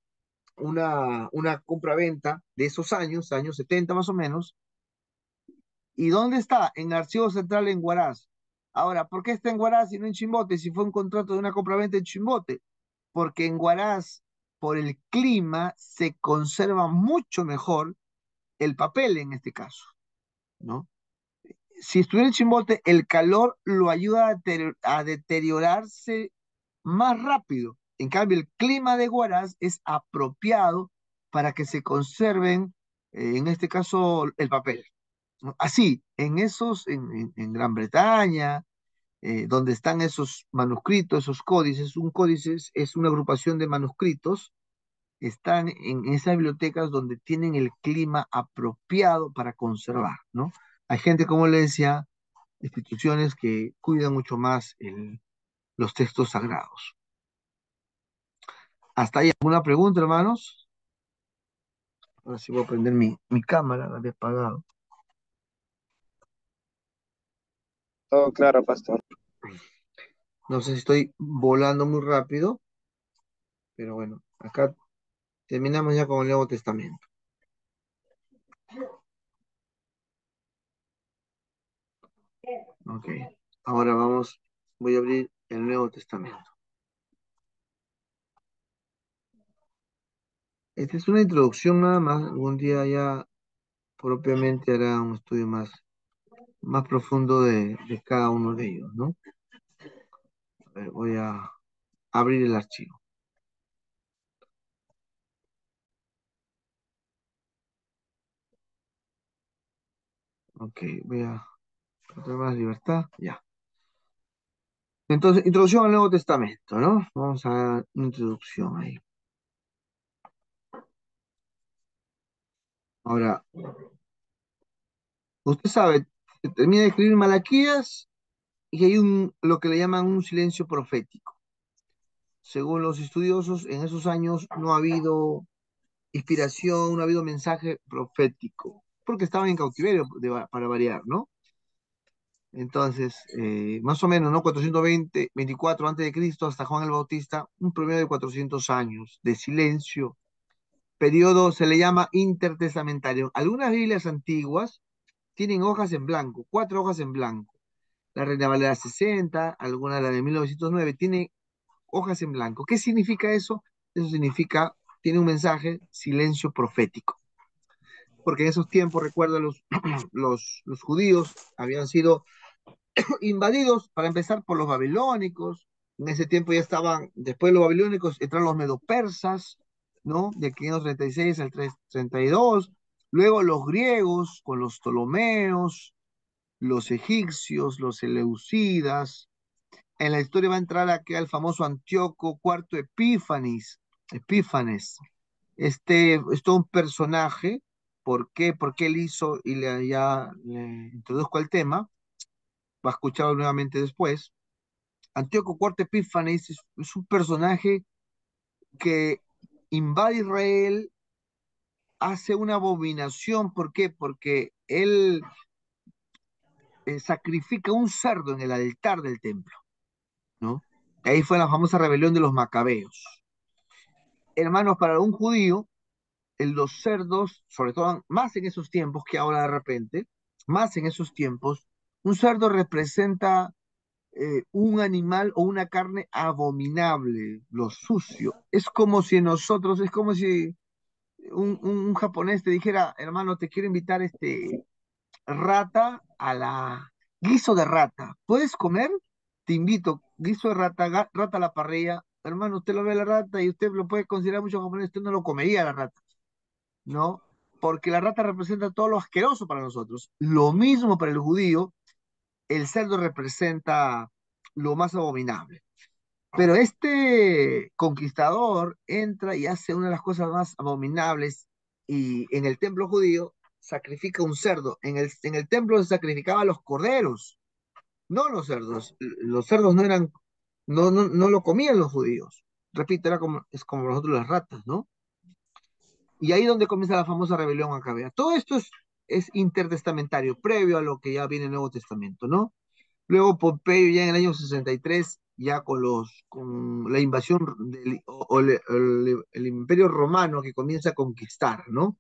A: una compra-venta de esos años 70 más o menos. ¿Y dónde está? En Archivo Central en Huaraz. Ahora, ¿por qué está en Huaraz y no en Chimbote si fue un contrato de una compra-venta en Chimbote? Porque en Huaraz, por el clima, se conserva mucho mejor el papel en este caso, ¿no? Si estuviera en Chimbote, el calor lo ayuda a deteriorarse más rápido. En cambio, el clima de Huaraz es apropiado para que se conserven, en este caso, el papel, ¿no? Así, en Gran Bretaña, donde están esos manuscritos, esos códices. Un códice es una agrupación de manuscritos, están en esas bibliotecas donde tienen el clima apropiado para conservar, ¿no? Hay gente, como le decía, instituciones que cuidan mucho más los textos sagrados. ¿Hasta ahí alguna pregunta, hermanos? Ahora sí voy a prender mi cámara, la había apagado.
B: Todo claro, pastor.
A: No sé si estoy volando muy rápido, pero bueno, acá terminamos ya con el Nuevo Testamento. Ok, ahora voy a abrir el Nuevo Testamento. Esta es una introducción nada más, algún día ya propiamente hará un estudio más profundo de cada uno de ellos, ¿no? A ver, voy a abrir el archivo. Ok, voy a tener más libertad, ya. Entonces, introducción al Nuevo Testamento, ¿no? Vamos a dar una introducción ahí. Ahora, usted sabe, se termina de escribir Malaquías y hay lo que le llaman un silencio profético. Según los estudiosos, en esos años no ha habido inspiración, no ha habido mensaje profético, porque estaban en cautiverio para variar, ¿no? Entonces, más o menos, ¿no? 424 antes de Cristo hasta Juan el Bautista, un promedio de 400 años de silencio. Periodo se le llama intertestamentario. Algunas Biblias antiguas tienen hojas en blanco, 4 hojas en blanco. La Reina Valera 60, alguna la de 1909, tiene hojas en blanco. ¿Qué significa eso? Eso significa, tiene un mensaje, silencio profético. Porque en esos tiempos, recuerda, los judíos habían sido invadidos, para empezar, por los babilónicos. En ese tiempo ya estaban, después de los babilónicos, entraron los medopersas, ¿no? De 536 al 332. Luego los griegos, con los ptolomeos, los egipcios, los eleusidas. En la historia va a entrar aquí el famoso Antíoco cuarto Epífanes. Este es todo un personaje. ¿Por qué? Porque él hizo, y ya le introduzco al tema, va a escucharlo nuevamente después. Antíoco cuarto Epífanes es un personaje que invade Israel, hace una abominación. ¿Por qué? Porque él sacrifica un cerdo en el altar del templo, ¿no? Ahí fue la famosa rebelión de los macabeos. Hermanos, para un judío, los cerdos, sobre todo más en esos tiempos que ahora de repente, más en esos tiempos, un cerdo representa un animal o una carne abominable, lo sucio. Es como si nosotros, es como si un japonés te dijera, hermano, te quiero invitar rata a la guiso de rata. ¿Puedes comer? Te invito, guiso de rata, rata a la parrilla. Hermano, usted lo ve a la rata y usted lo puede considerar mucho japonés, usted no lo comería la rata, ¿no? Porque la rata representa todo lo asqueroso para nosotros. Lo mismo para el judío, el cerdo representa lo más abominable. Pero este conquistador entra y hace una de las cosas más abominables y en el templo judío sacrifica un cerdo. En el templo se sacrificaban los corderos, no los cerdos. Los cerdos no eran, no lo comían los judíos. Repito, es como nosotros las ratas, ¿no? Y ahí donde comienza la famosa rebelión macabea. Todo esto es intertestamentario, previo a lo que ya viene el Nuevo Testamento, ¿no? Luego Pompeyo ya en el año 63, ya con la invasión el Imperio Romano que comienza a conquistar, ¿no?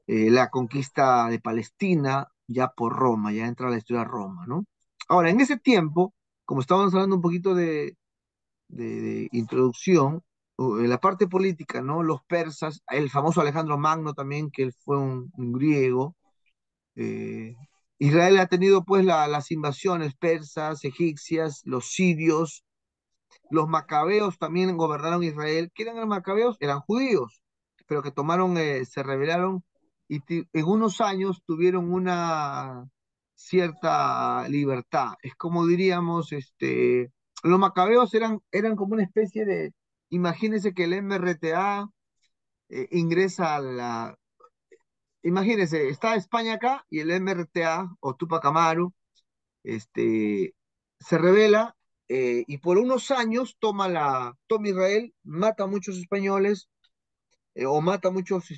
A: La conquista de Palestina ya por Roma, ya entra la historia de Roma, ¿no? Ahora, en ese tiempo, como estábamos hablando un poquito de introducción, en la parte política, ¿no? Los persas, el famoso Alejandro Magno también, que él fue un griego. eh, Israel ha tenido pues las invasiones persas, egipcias, los sirios, los macabeos también gobernaron Israel. ¿Quién eran los macabeos? Eran judíos, pero que se rebelaron y en unos años tuvieron una cierta libertad. Es como diríamos, los macabeos eran como una especie de, imagínense que el MRTA ingresa a la, imagínense, está España acá y el MRTA o Tupac Amaru, se revela y por unos años toma Israel, mata a muchos españoles o mata a muchos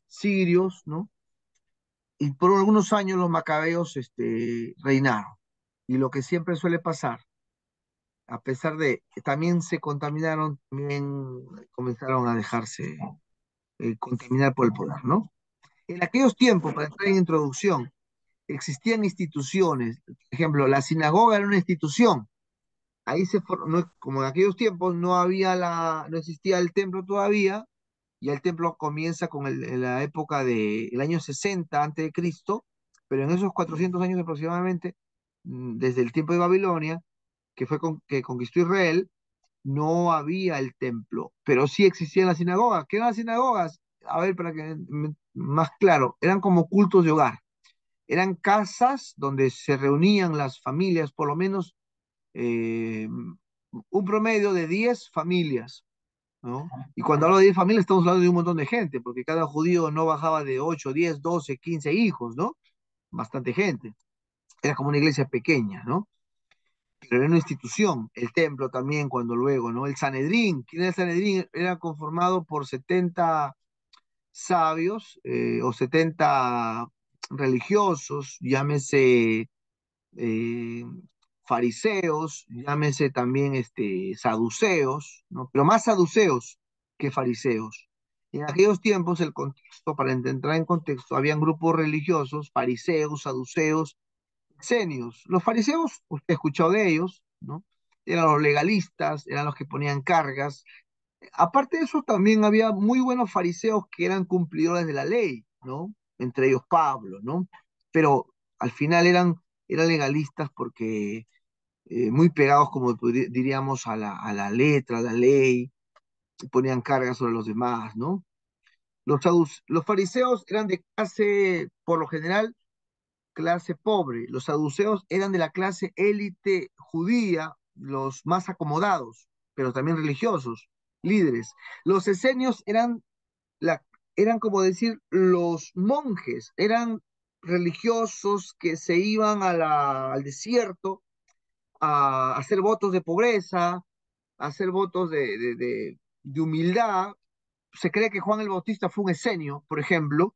A: sirios, ¿no? Y por algunos años los macabeos reinaron. Y lo que siempre suele pasar, a pesar de que también se contaminaron, también comenzaron a dejarse contaminar por el poder, ¿no? En aquellos tiempos, para entrar en introducción, existían instituciones. Por ejemplo, la sinagoga era una institución. Ahí no, como en aquellos tiempos no existía el templo todavía, y el templo comienza en la época del año 60 antes de Cristo, pero en esos 400 años aproximadamente, desde el tiempo de Babilonia, que conquistó Israel, no había el templo, pero sí existían las sinagogas. ¿Qué eran las sinagogas? A ver, para que más claro, eran como cultos de hogar. Eran casas donde se reunían las familias, por lo menos un promedio de 10 familias, ¿no? Y cuando hablo de 10 familias, estamos hablando de un montón de gente, porque cada judío no bajaba de 8, 10, 12, 15 hijos, ¿no? Bastante gente. Era como una iglesia pequeña, ¿no? Pero era una institución. El templo también, cuando luego, ¿no? El Sanedrín. ¿Quién era el Sanedrín? Era conformado por 70 sabios o 70 religiosos, llámese eh, fariseos, llámese también saduceos, ¿no? Pero más saduceos que fariseos. En aquellos tiempos, el contexto, para entrar en contexto, habían grupos religiosos, fariseos, saduceos, senios. Los fariseos, usted ha escuchado de ellos, ¿no? Eran los legalistas, eran los que ponían cargas. Aparte de eso, también había muy buenos fariseos que eran cumplidores de la ley, ¿no? Entre ellos Pablo, ¿no? Pero al final eran legalistas porque muy pegados, como diríamos, a la letra, a la ley, ponían cargas sobre los demás, ¿no? Los fariseos eran de clase, por lo general, clase pobre. Los saduceos eran de la clase élite judía, los más acomodados, pero también religiosos, líderes. Los esenios la, eran como decir los monjes, eran religiosos que se iban al desierto a hacer votos de pobreza, a hacer votos de humildad. Se cree que Juan el Bautista fue un esenio, por ejemplo,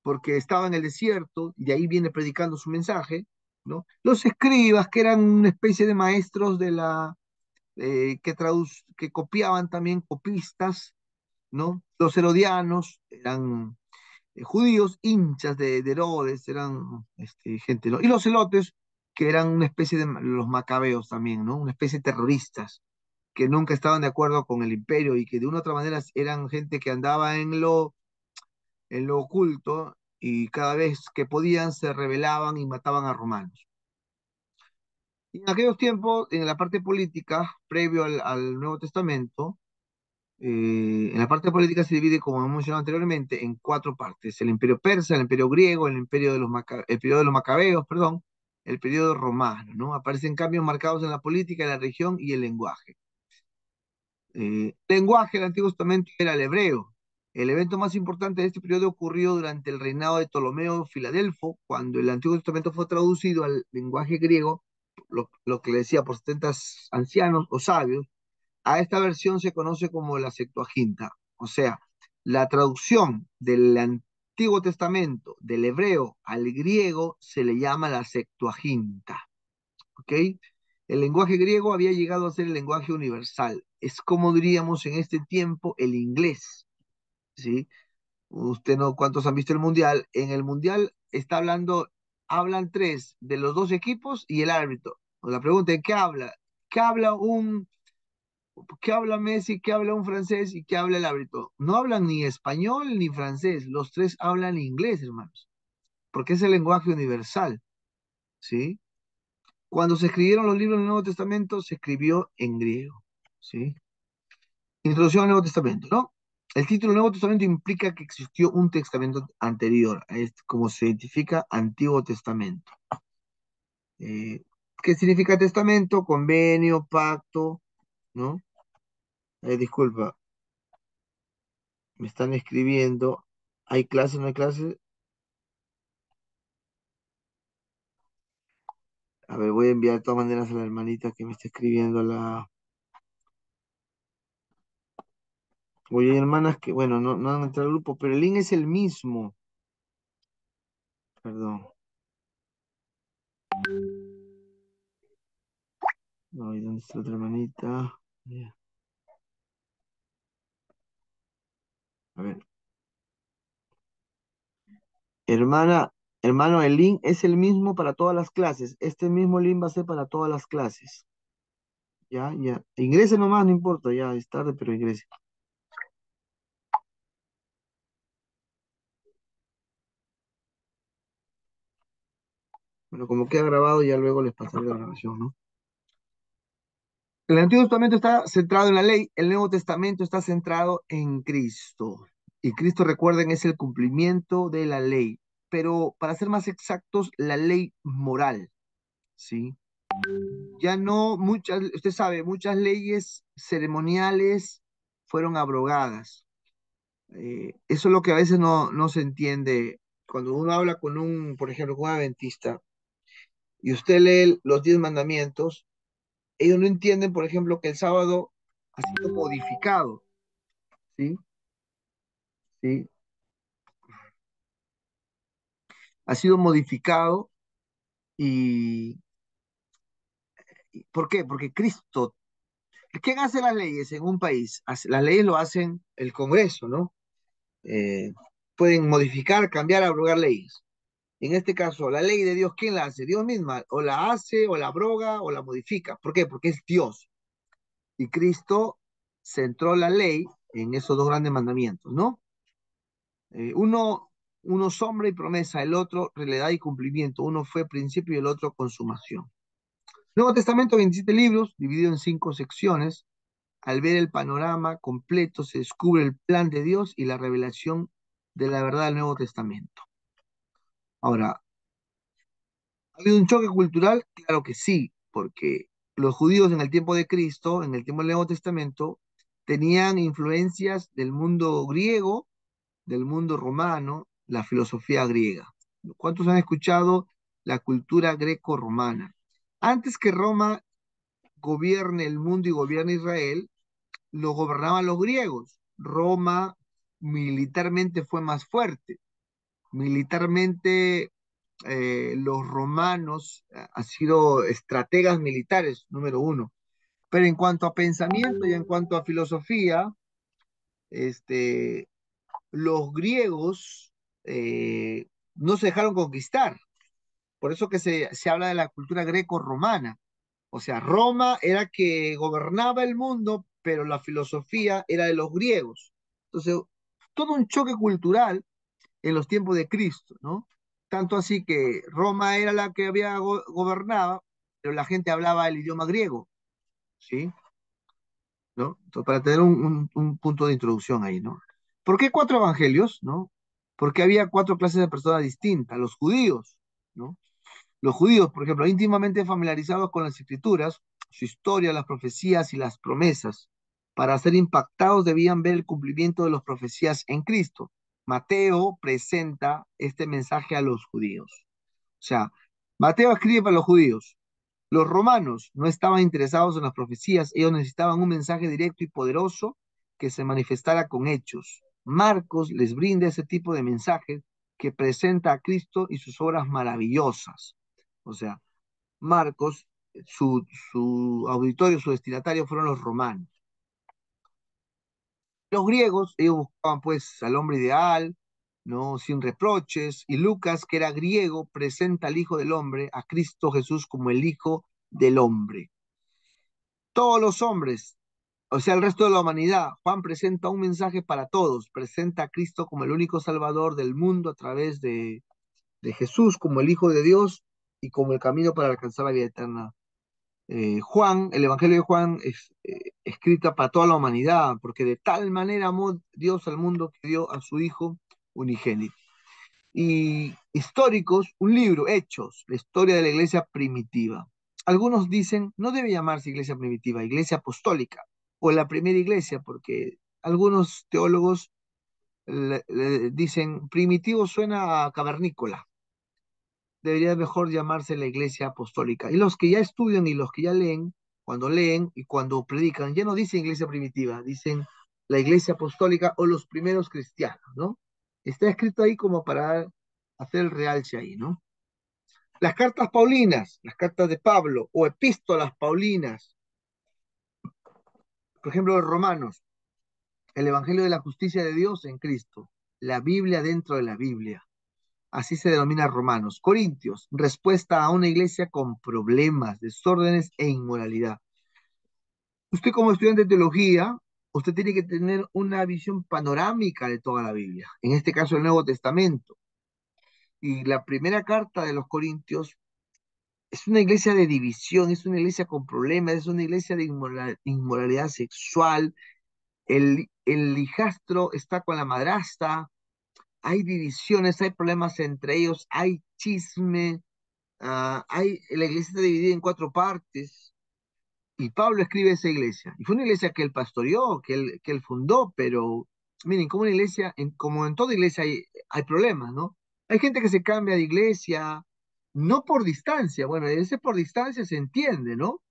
A: porque estaba en el desierto y de ahí viene predicando su mensaje, ¿no? Los escribas, que eran una especie de maestros que copiaban también copistas, ¿no? Los herodianos eran judíos, hinchas de Herodes, eran gente, ¿no? Y los celotes, que eran una especie de los macabeos también, ¿no? Una especie de terroristas, que nunca estaban de acuerdo con el imperio y que de una u otra manera eran gente que andaba en lo oculto y cada vez que podían se rebelaban y mataban a romanos. Y en aquellos tiempos, en la parte política, previo al Nuevo Testamento, en la parte política se divide, como hemos mencionado anteriormente, en cuatro partes: el imperio persa, el imperio griego, el periodo de los macabeos, perdón, el periodo romano, ¿no? Aparecen cambios marcados en la política, en la región y el lenguaje. Lenguaje del Antiguo Testamento era el hebreo. El evento más importante de este periodo ocurrió durante el reinado de Ptolomeo Filadelfo, cuando el Antiguo Testamento fue traducido al lenguaje griego, lo que le decía por 70 ancianos o sabios. A esta versión se conoce como la Septuaginta, o sea, la traducción del Antiguo Testamento del hebreo al griego se le llama la Septuaginta, ¿ok? El lenguaje griego había llegado a ser el lenguaje universal. Es como diríamos en este tiempo el inglés, ¿sí? Usted no, ¿cuántos han visto el mundial? En el mundial hablan tres de los dos equipos y el árbitro. O la pregunta es, ¿qué habla? ¿Qué habla qué habla Messi, qué habla un francés y qué habla el árbitro? No hablan ni español ni francés, los tres hablan inglés, hermanos, porque es el lenguaje universal, ¿sí? Cuando se escribieron los libros del Nuevo Testamento, se escribió en griego, ¿sí? Introducción al Nuevo Testamento, ¿no? El título Nuevo Testamento implica que existió un testamento anterior, es como se identifica Antiguo Testamento. ¿Qué significa testamento? Convenio, pacto, ¿no? Disculpa, me están escribiendo. ¿Hay clase, no hay clase? A ver, voy a enviar de todas maneras a la hermanita que me está escribiendo Oye, hay hermanas que, bueno, no han entrado al grupo, pero el link es el mismo. Perdón. No, ¿y dónde está la otra hermanita? Ya. A ver. Hermana, hermano, el link es el mismo para todas las clases. Este mismo link va a ser para todas las clases. Ya, ya. Ingrese nomás, no importa, ya es tarde, pero ingrese. Bueno, como queda grabado, ya luego les pasaré la grabación, ¿no? El Antiguo Testamento está centrado en la ley, el Nuevo Testamento está centrado en Cristo. Y Cristo, recuerden, es el cumplimiento de la ley. Pero para ser más exactos, la ley moral, ¿sí? Ya no muchas, usted sabe, muchas leyes ceremoniales fueron abrogadas. Eso es lo que a veces no se entiende. Cuando uno habla con por ejemplo, con un adventista, y usted lee los 10 mandamientos, ellos no entienden, por ejemplo, que el sábado ha sido modificado, ¿sí? ¿Sí? Ha sido modificado y ¿por qué? Porque Cristo, ¿quién hace las leyes en un país? Las leyes lo hacen el Congreso, ¿no? Eh, Pueden modificar, cambiar, abrogar leyes. En este caso, la ley de Dios, ¿quién la hace? Dios misma, o la hace, o la abroga, o la modifica. ¿Por qué? Porque es Dios. Y Cristo centró la ley en esos dos grandes mandamientos, ¿no? Uno sombra y promesa, el otro realidad y cumplimiento. Uno fue principio y el otro consumación. Nuevo Testamento, 27 libros, dividido en 5 secciones. Al ver el panorama completo, se descubre el plan de Dios y la revelación de la verdad del Nuevo Testamento. Ahora, ¿ha habido un choque cultural? Claro que sí, porque los judíos en el tiempo de Cristo, en el tiempo del Nuevo Testamento, tenían influencias del mundo griego, del mundo romano, la filosofía griega. ¿Cuántos han escuchado la cultura greco-romana? Antes que Roma gobierne el mundo y gobierne Israel, lo gobernaban los griegos. Roma militarmente fue más fuerte. Militarmente, los romanos han sido estrategas militares, número uno. Pero en cuanto a pensamiento y en cuanto a filosofía, este, los griegos no se dejaron conquistar. Por eso que se habla de la cultura greco-romana. O sea, Roma era que gobernaba el mundo, pero la filosofía era de los griegos. Entonces, todo un choque cultural en los tiempos de Cristo, ¿no? Tanto así que Roma era la que había gobernado, pero la gente hablaba el idioma griego, ¿sí? ¿No? Entonces, para tener un punto de introducción ahí, ¿no? ¿Por qué 4 evangelios, no? Porque había 4 clases de personas distintas, los judíos, ¿no? Los judíos, por ejemplo, íntimamente familiarizados con las escrituras, su historia, las profecías y las promesas. Para ser impactados debían ver el cumplimiento de las profecías en Cristo. Mateo presenta este mensaje a los judíos. O sea, Mateo escribe para los judíos. Los romanos no estaban interesados en las profecías, ellos necesitaban un mensaje directo y poderoso que se manifestara con hechos. Marcos les brinda ese tipo de mensaje que presenta a Cristo y sus obras maravillosas. O sea, Marcos, su auditorio, su destinatario fueron los romanos. Los griegos, ellos buscaban pues al hombre ideal, ¿no? Sin reproches, y Lucas, que era griego, presenta al Hijo del Hombre, a Cristo Jesús, como el Hijo del Hombre. Todos los hombres, o sea, el resto de la humanidad, Juan presenta un mensaje para todos, presenta a Cristo como el único Salvador del mundo a través de Jesús, como el Hijo de Dios y como el camino para alcanzar la vida eterna. Juan, el Evangelio de Juan es escrita para toda la humanidad, porque de tal manera amó Dios al mundo que dio a su Hijo unigénito. Y históricos, un libro, Hechos, la historia de la iglesia primitiva. Algunos dicen, no debe llamarse iglesia primitiva, iglesia apostólica, o la primera iglesia, porque algunos teólogos le dicen, primitivo suena a cavernícola, debería mejor llamarse la iglesia apostólica. Y los que ya estudian y los que ya leen y cuando predican, ya no dicen iglesia primitiva, dicen la iglesia apostólica o los primeros cristianos, ¿no? Está escrito ahí como para hacer el realce ahí, ¿no? Las cartas paulinas, las cartas de Pablo o epístolas paulinas, por ejemplo, los romanos, el evangelio de la justicia de Dios en Cristo, la Biblia dentro de la Biblia. Así se denomina Romanos. Corintios, respuesta a una iglesia con problemas, desórdenes e inmoralidad. Usted como estudiante de teología, usted tiene que tener una visión panorámica de toda la Biblia, en este caso el Nuevo Testamento. Y la primera carta de los Corintios es una iglesia de división, es una iglesia con problemas, es una iglesia de inmoralidad sexual. El hijastro está con la madrastra, hay divisiones, hay problemas entre ellos, hay chisme. La iglesia está dividida en cuatro partes y Pablo escribe esa iglesia. Y fue una iglesia que él pastoreó, que él fundó, pero miren, como una iglesia, como en toda iglesia hay problemas, ¿no? Hay gente que se cambia de iglesia, no por distancia, bueno, ese por distancia se entiende, ¿no?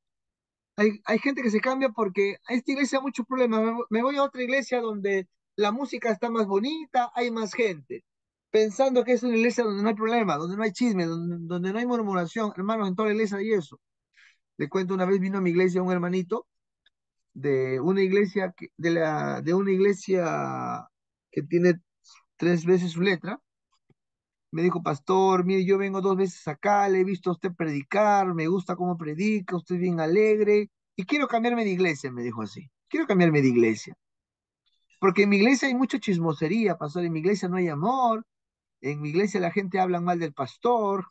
A: Hay gente que se cambia porque a esta iglesia hay muchos problemas. Me voy a otra iglesia donde la música está más bonita, hay más gente. Pensando que es una iglesia donde no hay problema, donde no hay chisme, donde no hay murmuración. Hermanos, en toda la iglesia hay eso. Le cuento, una vez vino a mi iglesia un hermanito de una iglesia de una iglesia que tiene tres veces su letra. Me dijo, pastor, mire, yo vengo dos veces acá, le he visto a usted predicar, me gusta cómo predica, usted es bien alegre, y quiero cambiarme de iglesia, me dijo así. Quiero cambiarme de iglesia. Porque en mi iglesia hay mucha chismosería, pastor, en mi iglesia no hay amor, en mi iglesia la gente habla mal del pastor.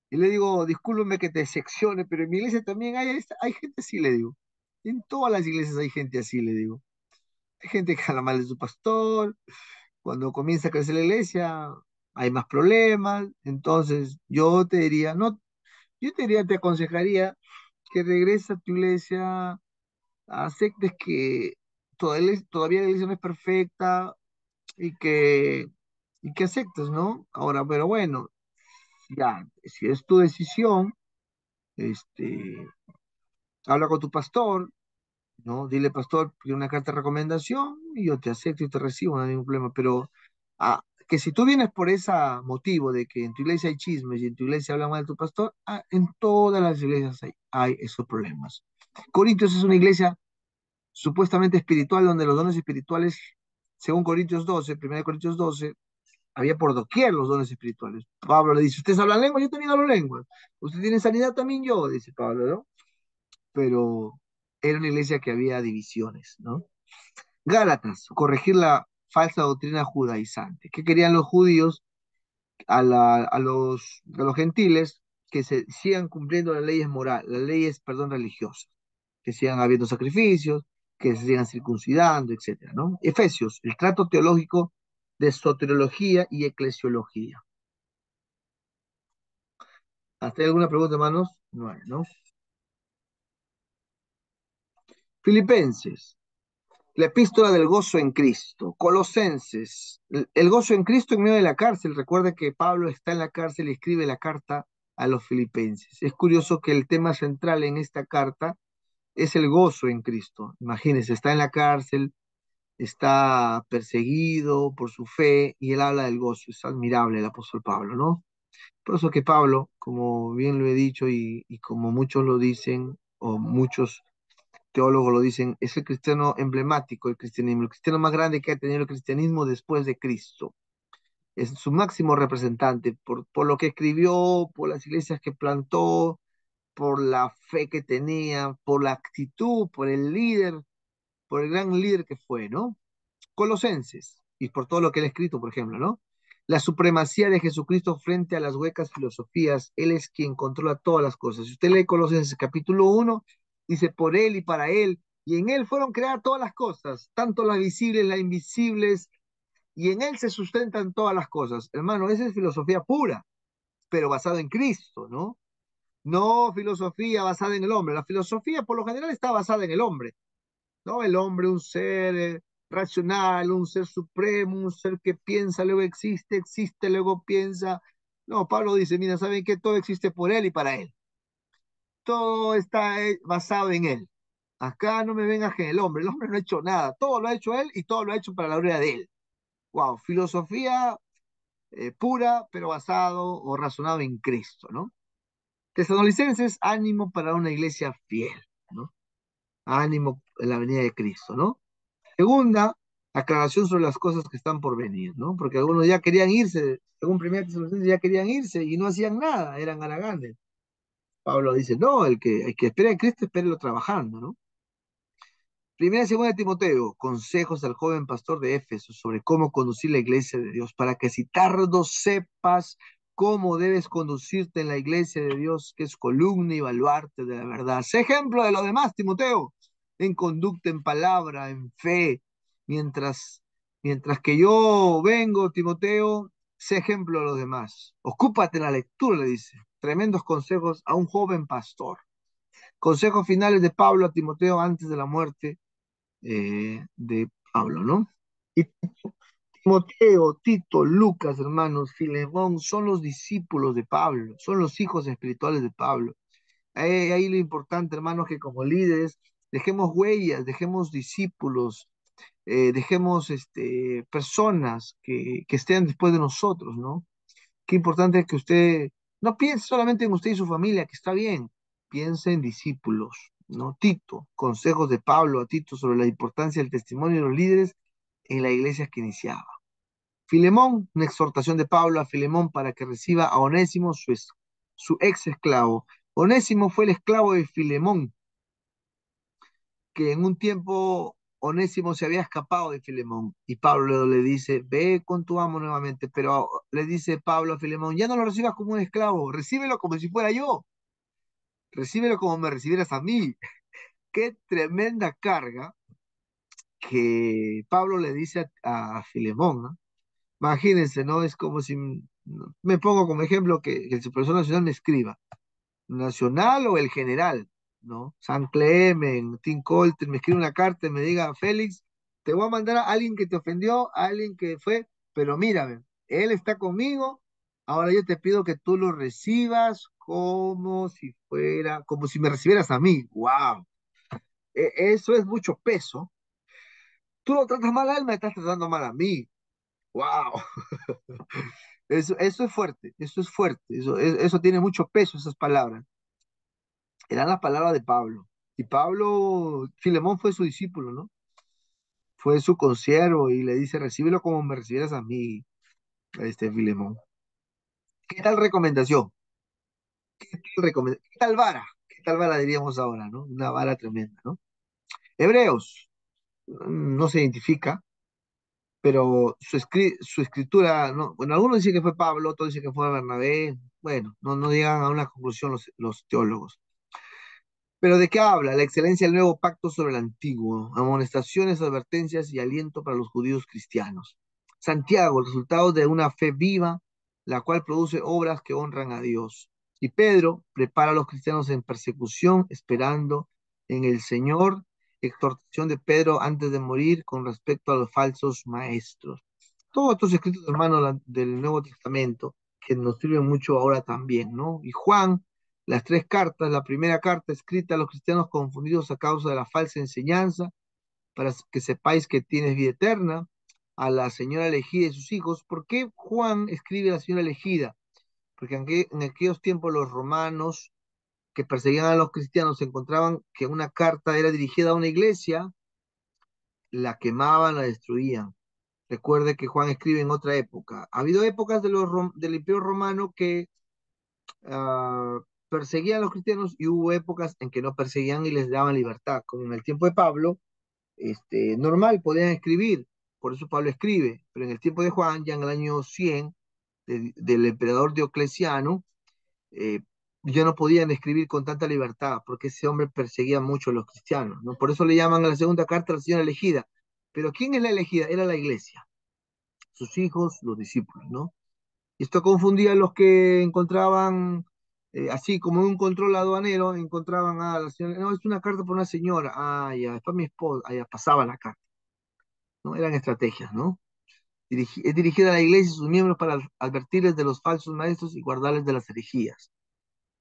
A: Y le digo, discúlpeme que te decepcione, pero en mi iglesia también hay gente así, le digo. En todas las iglesias hay gente así, le digo. Hay gente que habla mal de su pastor, cuando comienza a crecer la iglesia hay más problemas, entonces yo te diría, no, yo te diría, te aconsejaría que regreses a tu iglesia, aceptes que todavía la iglesia no es perfecta y que aceptes, ¿no? Ahora, pero bueno, ya, si es tu decisión, este, habla con tu pastor, ¿no? Dile, pastor, pide una carta de recomendación y yo te acepto y te recibo, no hay ningún problema. Pero que si tú vienes por ese motivo de que en tu iglesia hay chismes y en tu iglesia hablan mal de tu pastor, en todas las iglesias hay esos problemas. Corintios es una iglesia supuestamente espiritual donde los dones espirituales, según Corintios 12, 1 Corintios 12, había por doquier los dones espirituales. Pablo le dice, ¿ustedes hablan lengua? Yo también hablo lengua. ¿Usted tiene sanidad? También yo, dice Pablo, ¿no? Pero era una iglesia que había divisiones, ¿no? Gálatas, corregir la falsa doctrina judaizante. ¿Qué querían los judíos a los gentiles? Que se sigan cumpliendo las leyes morales, las leyes, perdón, religiosas, que sigan habiendo sacrificios, que se sigan circuncidando, etcétera, ¿no? Efesios, el trato teológico de soteriología y eclesiología. ¿Hasta ahí alguna pregunta, hermanos? No hay, ¿no? Filipenses, la epístola del gozo en Cristo. Colosenses, el gozo en Cristo en medio de la cárcel. Recuerda que Pablo está en la cárcel y escribe la carta a los filipenses. Es curioso que el tema central en esta carta es el gozo en Cristo. Imagínense, está en la cárcel, está perseguido por su fe y él habla del gozo. Es admirable el apóstol Pablo, ¿no? Por eso que Pablo, como bien lo he dicho y como muchos lo dicen, o muchos teólogos lo dicen, es el cristiano emblemático, el cristiano más grande que ha tenido el cristianismo después de Cristo. Es su máximo representante por lo que escribió, por las iglesias que plantó, por la fe que tenía, por la actitud, por el líder, por el gran líder que fue, ¿no? Colosenses, y por todo lo que él ha escrito, por ejemplo, ¿no? la supremacía de Jesucristo frente a las huecas filosofías. Él es quien controla todas las cosas. Si usted lee Colosenses capítulo 1, dice por Él y para Él, y en Él fueron creadas todas las cosas, tanto las visibles, las invisibles, y en Él se sustentan todas las cosas. Hermano, esa es filosofía pura, pero basada en Cristo, ¿no? No filosofía basada en el hombre. La filosofía por lo general está basada en el hombre, ¿no? El hombre, un ser racional, un ser supremo, un ser que piensa, luego existe, existe, luego piensa. No, Pablo dice, mira, ¿saben qué? Todo existe por él y para él. Todo está basado en él. Acá no me vengas que el hombre no ha hecho nada, todo lo ha hecho él y todo lo ha hecho para la gloria de él. Wow, filosofía pura, pero basado o razonado en Cristo, ¿no? Tesalonicenses, ánimo para una iglesia fiel, ¿no? Ánimo en la venida de Cristo, ¿no? Segunda, aclaración sobre las cosas que están por venir, ¿no? Porque algunos ya querían irse, según Primera Tesalonicenses ya querían irse y no hacían nada, eran haraganes. Pablo dice, no, el que espera en Cristo, espérelo trabajando, ¿no? Primera y segunda de Timoteo, consejos al joven pastor de Éfeso sobre cómo conducir la iglesia de Dios, para que si tardo sepas cómo debes conducirte en la iglesia de Dios, que es columna y baluarte de la verdad. Sé ejemplo de lo demás, Timoteo, en conducta, en palabra, en fe, mientras, mientras que yo vengo, Timoteo, sé ejemplo de los demás. Ocúpate en la lectura, le dice. Tremendos consejos a un joven pastor. Consejos finales de Pablo a Timoteo antes de la muerte de Pablo, ¿no? Y Timoteo, Tito, Lucas, hermanos, Filemón, son los discípulos de Pablo, son los hijos espirituales de Pablo. Ahí lo importante, hermanos, que como líderes dejemos huellas, dejemos discípulos, dejemos personas que estén después de nosotros, ¿no? Qué importante es que usted no piense solamente en usted y su familia, que está bien, piense en discípulos, ¿no? Tito, consejos de Pablo a Tito sobre la importancia del testimonio de los líderes en la iglesia que iniciaba. Filemón, una exhortación de Pablo a Filemón para que reciba a Onésimo, su ex esclavo. Onésimo fue el esclavo de Filemón, que en un tiempo Onésimo se había escapado de Filemón y Pablo le dice, ve con tu amo nuevamente, pero le dice Pablo a Filemón, ya no lo recibas como un esclavo, recíbelo como si fuera yo, recíbelo como me recibieras a mí. Qué tremenda carga que Pablo le dice a Filemón, ¿no? Imagínense, ¿no? Es como si me pongo como ejemplo que el profesor nacional me escriba. Nacional o el general, ¿no? San Clemen, Tim Colter, me escribe una carta y me diga, Félix, te voy a mandar a alguien que te ofendió, a alguien que fue, pero mírame, él está conmigo, ahora yo te pido que tú lo recibas como si fuera, como si me recibieras a mí. ¡Wow! Eso es mucho peso. Tú lo tratas mal a él, me estás tratando mal a mí. ¡Wow! Eso es fuerte, eso es fuerte, eso tiene mucho peso, esas palabras. Eran las palabras de Pablo. Y Pablo, Filemón fue su discípulo, ¿no? Fue su consiervo y le dice, recíbelo como me recibieras a mí, Filemón. ¿Qué tal recomendación? ¿Qué tal vara? ¿Qué tal vara diríamos ahora, ¿no? Una vara tremenda, ¿no? Hebreos, no se identifica, pero su escritura, ¿no? Bueno, algunos dicen que fue Pablo, otros dicen que fue Bernabé, bueno, no llegan a una conclusión los teólogos. Pero ¿de qué habla? La excelencia del nuevo pacto sobre el antiguo, amonestaciones, advertencias y aliento para los judíos cristianos. Santiago, el resultado de una fe viva, la cual produce obras que honran a Dios. Y Pedro prepara a los cristianos en persecución, esperando en el Señor, exhortación de Pedro antes de morir con respecto a los falsos maestros. Todos estos escritos, hermanos, del Nuevo Testamento, que nos sirven mucho ahora también, ¿no? Y Juan, las tres cartas, la primera carta escrita a los cristianos confundidos a causa de la falsa enseñanza, para que sepáis que tienes vida eterna, a la señora elegida y sus hijos. ¿Por qué Juan escribe a la señora elegida? Porque en aquellos tiempos los romanos que perseguían a los cristianos encontraban que una carta era dirigida a una iglesia, la quemaban, la destruían. Recuerde que Juan escribe en otra época. Ha habido épocas del Imperio Romano que ah, perseguían a los cristianos y hubo épocas en que no perseguían y les daban libertad, como en el tiempo de Pablo, normal, podían escribir. por eso Pablo escribe, pero en el tiempo de Juan, ya en el año 100 del emperador Diocleciano, eh, ya no podían escribir con tanta libertad, porque ese hombre perseguía mucho a los cristianos, ¿no? Por eso le llaman a la segunda carta la señora elegida. Pero ¿quién es la elegida? Era la iglesia, sus hijos, los discípulos, ¿no? Y esto confundía a los que encontraban, así como en un control aduanero, encontraban a la señora, no, es una carta por una señora, ah, ya, es para mi esposa, ah, ya, pasaba la carta, ¿no? Eran estrategias, ¿no? Es dirigida a la iglesia y sus miembros para advertirles de los falsos maestros y guardarles de las herejías.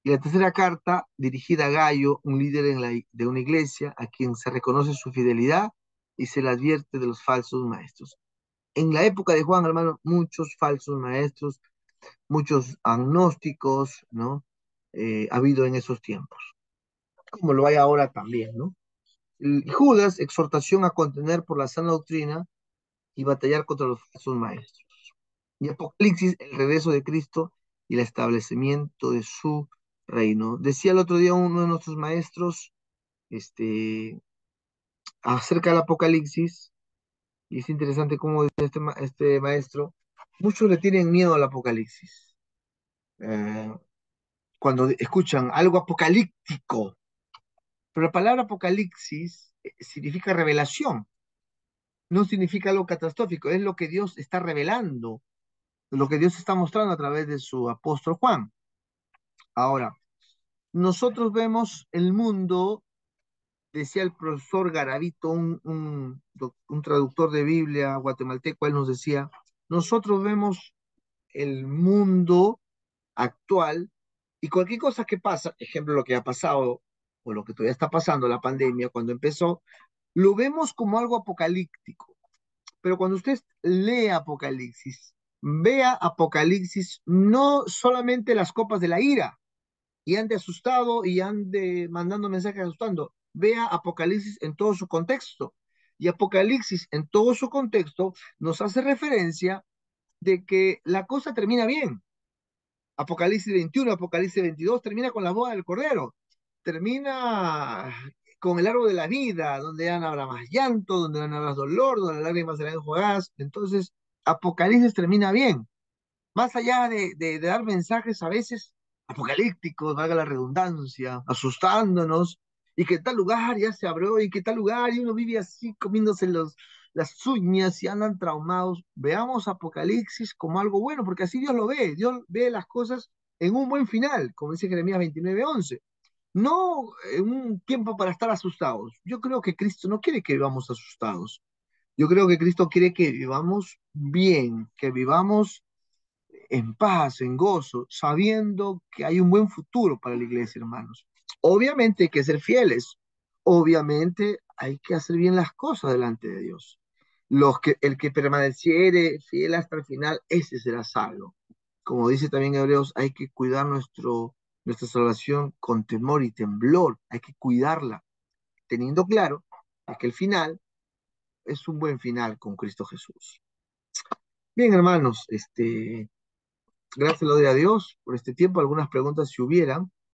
A: Y la tercera carta, dirigida a Gallo, un líder de una iglesia, a quien se reconoce su fidelidad y se le advierte de los falsos maestros. En la época de Juan, hermano, muchos falsos maestros, muchos agnósticos, ¿no? Ha habido en esos tiempos, como lo hay ahora también, ¿no? Judas, exhortación a contener por la sana doctrina y batallar contra los falsos maestros. Y Apocalipsis, el regreso de Cristo y el establecimiento de su reino. Decía el otro día uno de nuestros maestros, acerca del Apocalipsis, y es interesante cómo dice este maestro, muchos le tienen miedo al Apocalipsis. Eh, Cuando escuchan algo apocalíptico, pero la palabra Apocalipsis significa revelación, no significa algo catastrófico, es lo que Dios está revelando, lo que Dios está mostrando a través de su apóstol Juan. Ahora, nosotros vemos el mundo, decía el profesor Garavito, un traductor de Biblia guatemalteco, él nos decía, nosotros vemos el mundo actual y cualquier cosa que pasa, ejemplo, lo que ha pasado o lo que todavía está pasando, la pandemia, cuando empezó, lo vemos como algo apocalíptico. Pero cuando usted lee Apocalipsis, vea Apocalipsis no solamente las copas de la ira, y ande asustado y ande mandando mensajes asustando. Vea Apocalipsis en todo su contexto. Y Apocalipsis en todo su contexto nos hace referencia de que la cosa termina bien. Apocalipsis 21, Apocalipsis 22 termina con la boda del Cordero. Termina con el árbol de la vida, donde ya no habrá más llanto, donde ya no habrá dolor, donde las lágrimas serán enjuagadas. Entonces, Apocalipsis termina bien, más allá de dar mensajes a veces apocalípticos, valga la redundancia, asustándonos, y que tal lugar ya se abrió, y que tal lugar, y uno vive así comiéndose las uñas y andan traumados. Veamos Apocalipsis como algo bueno, porque así Dios ve las cosas en un buen final, como dice Jeremías 29:11. No en un tiempo para estar asustados. Yo creo que Cristo no quiere que vivamos asustados. Yo creo que Cristo quiere que vivamos bien, que vivamos en paz, en gozo, sabiendo que hay un buen futuro para la iglesia, hermanos. Obviamente hay que ser fieles, obviamente hay que hacer bien las cosas delante de Dios. El que permaneciere fiel hasta el final, ese será salvo. Como dice también Hebreos, hay que cuidar nuestra salvación con temor y temblor, hay que cuidarla, teniendo claro que el final es un buen final con Cristo Jesús. Bien, hermanos, gracias le doy a Dios por este tiempo. Algunas preguntas si hubieran.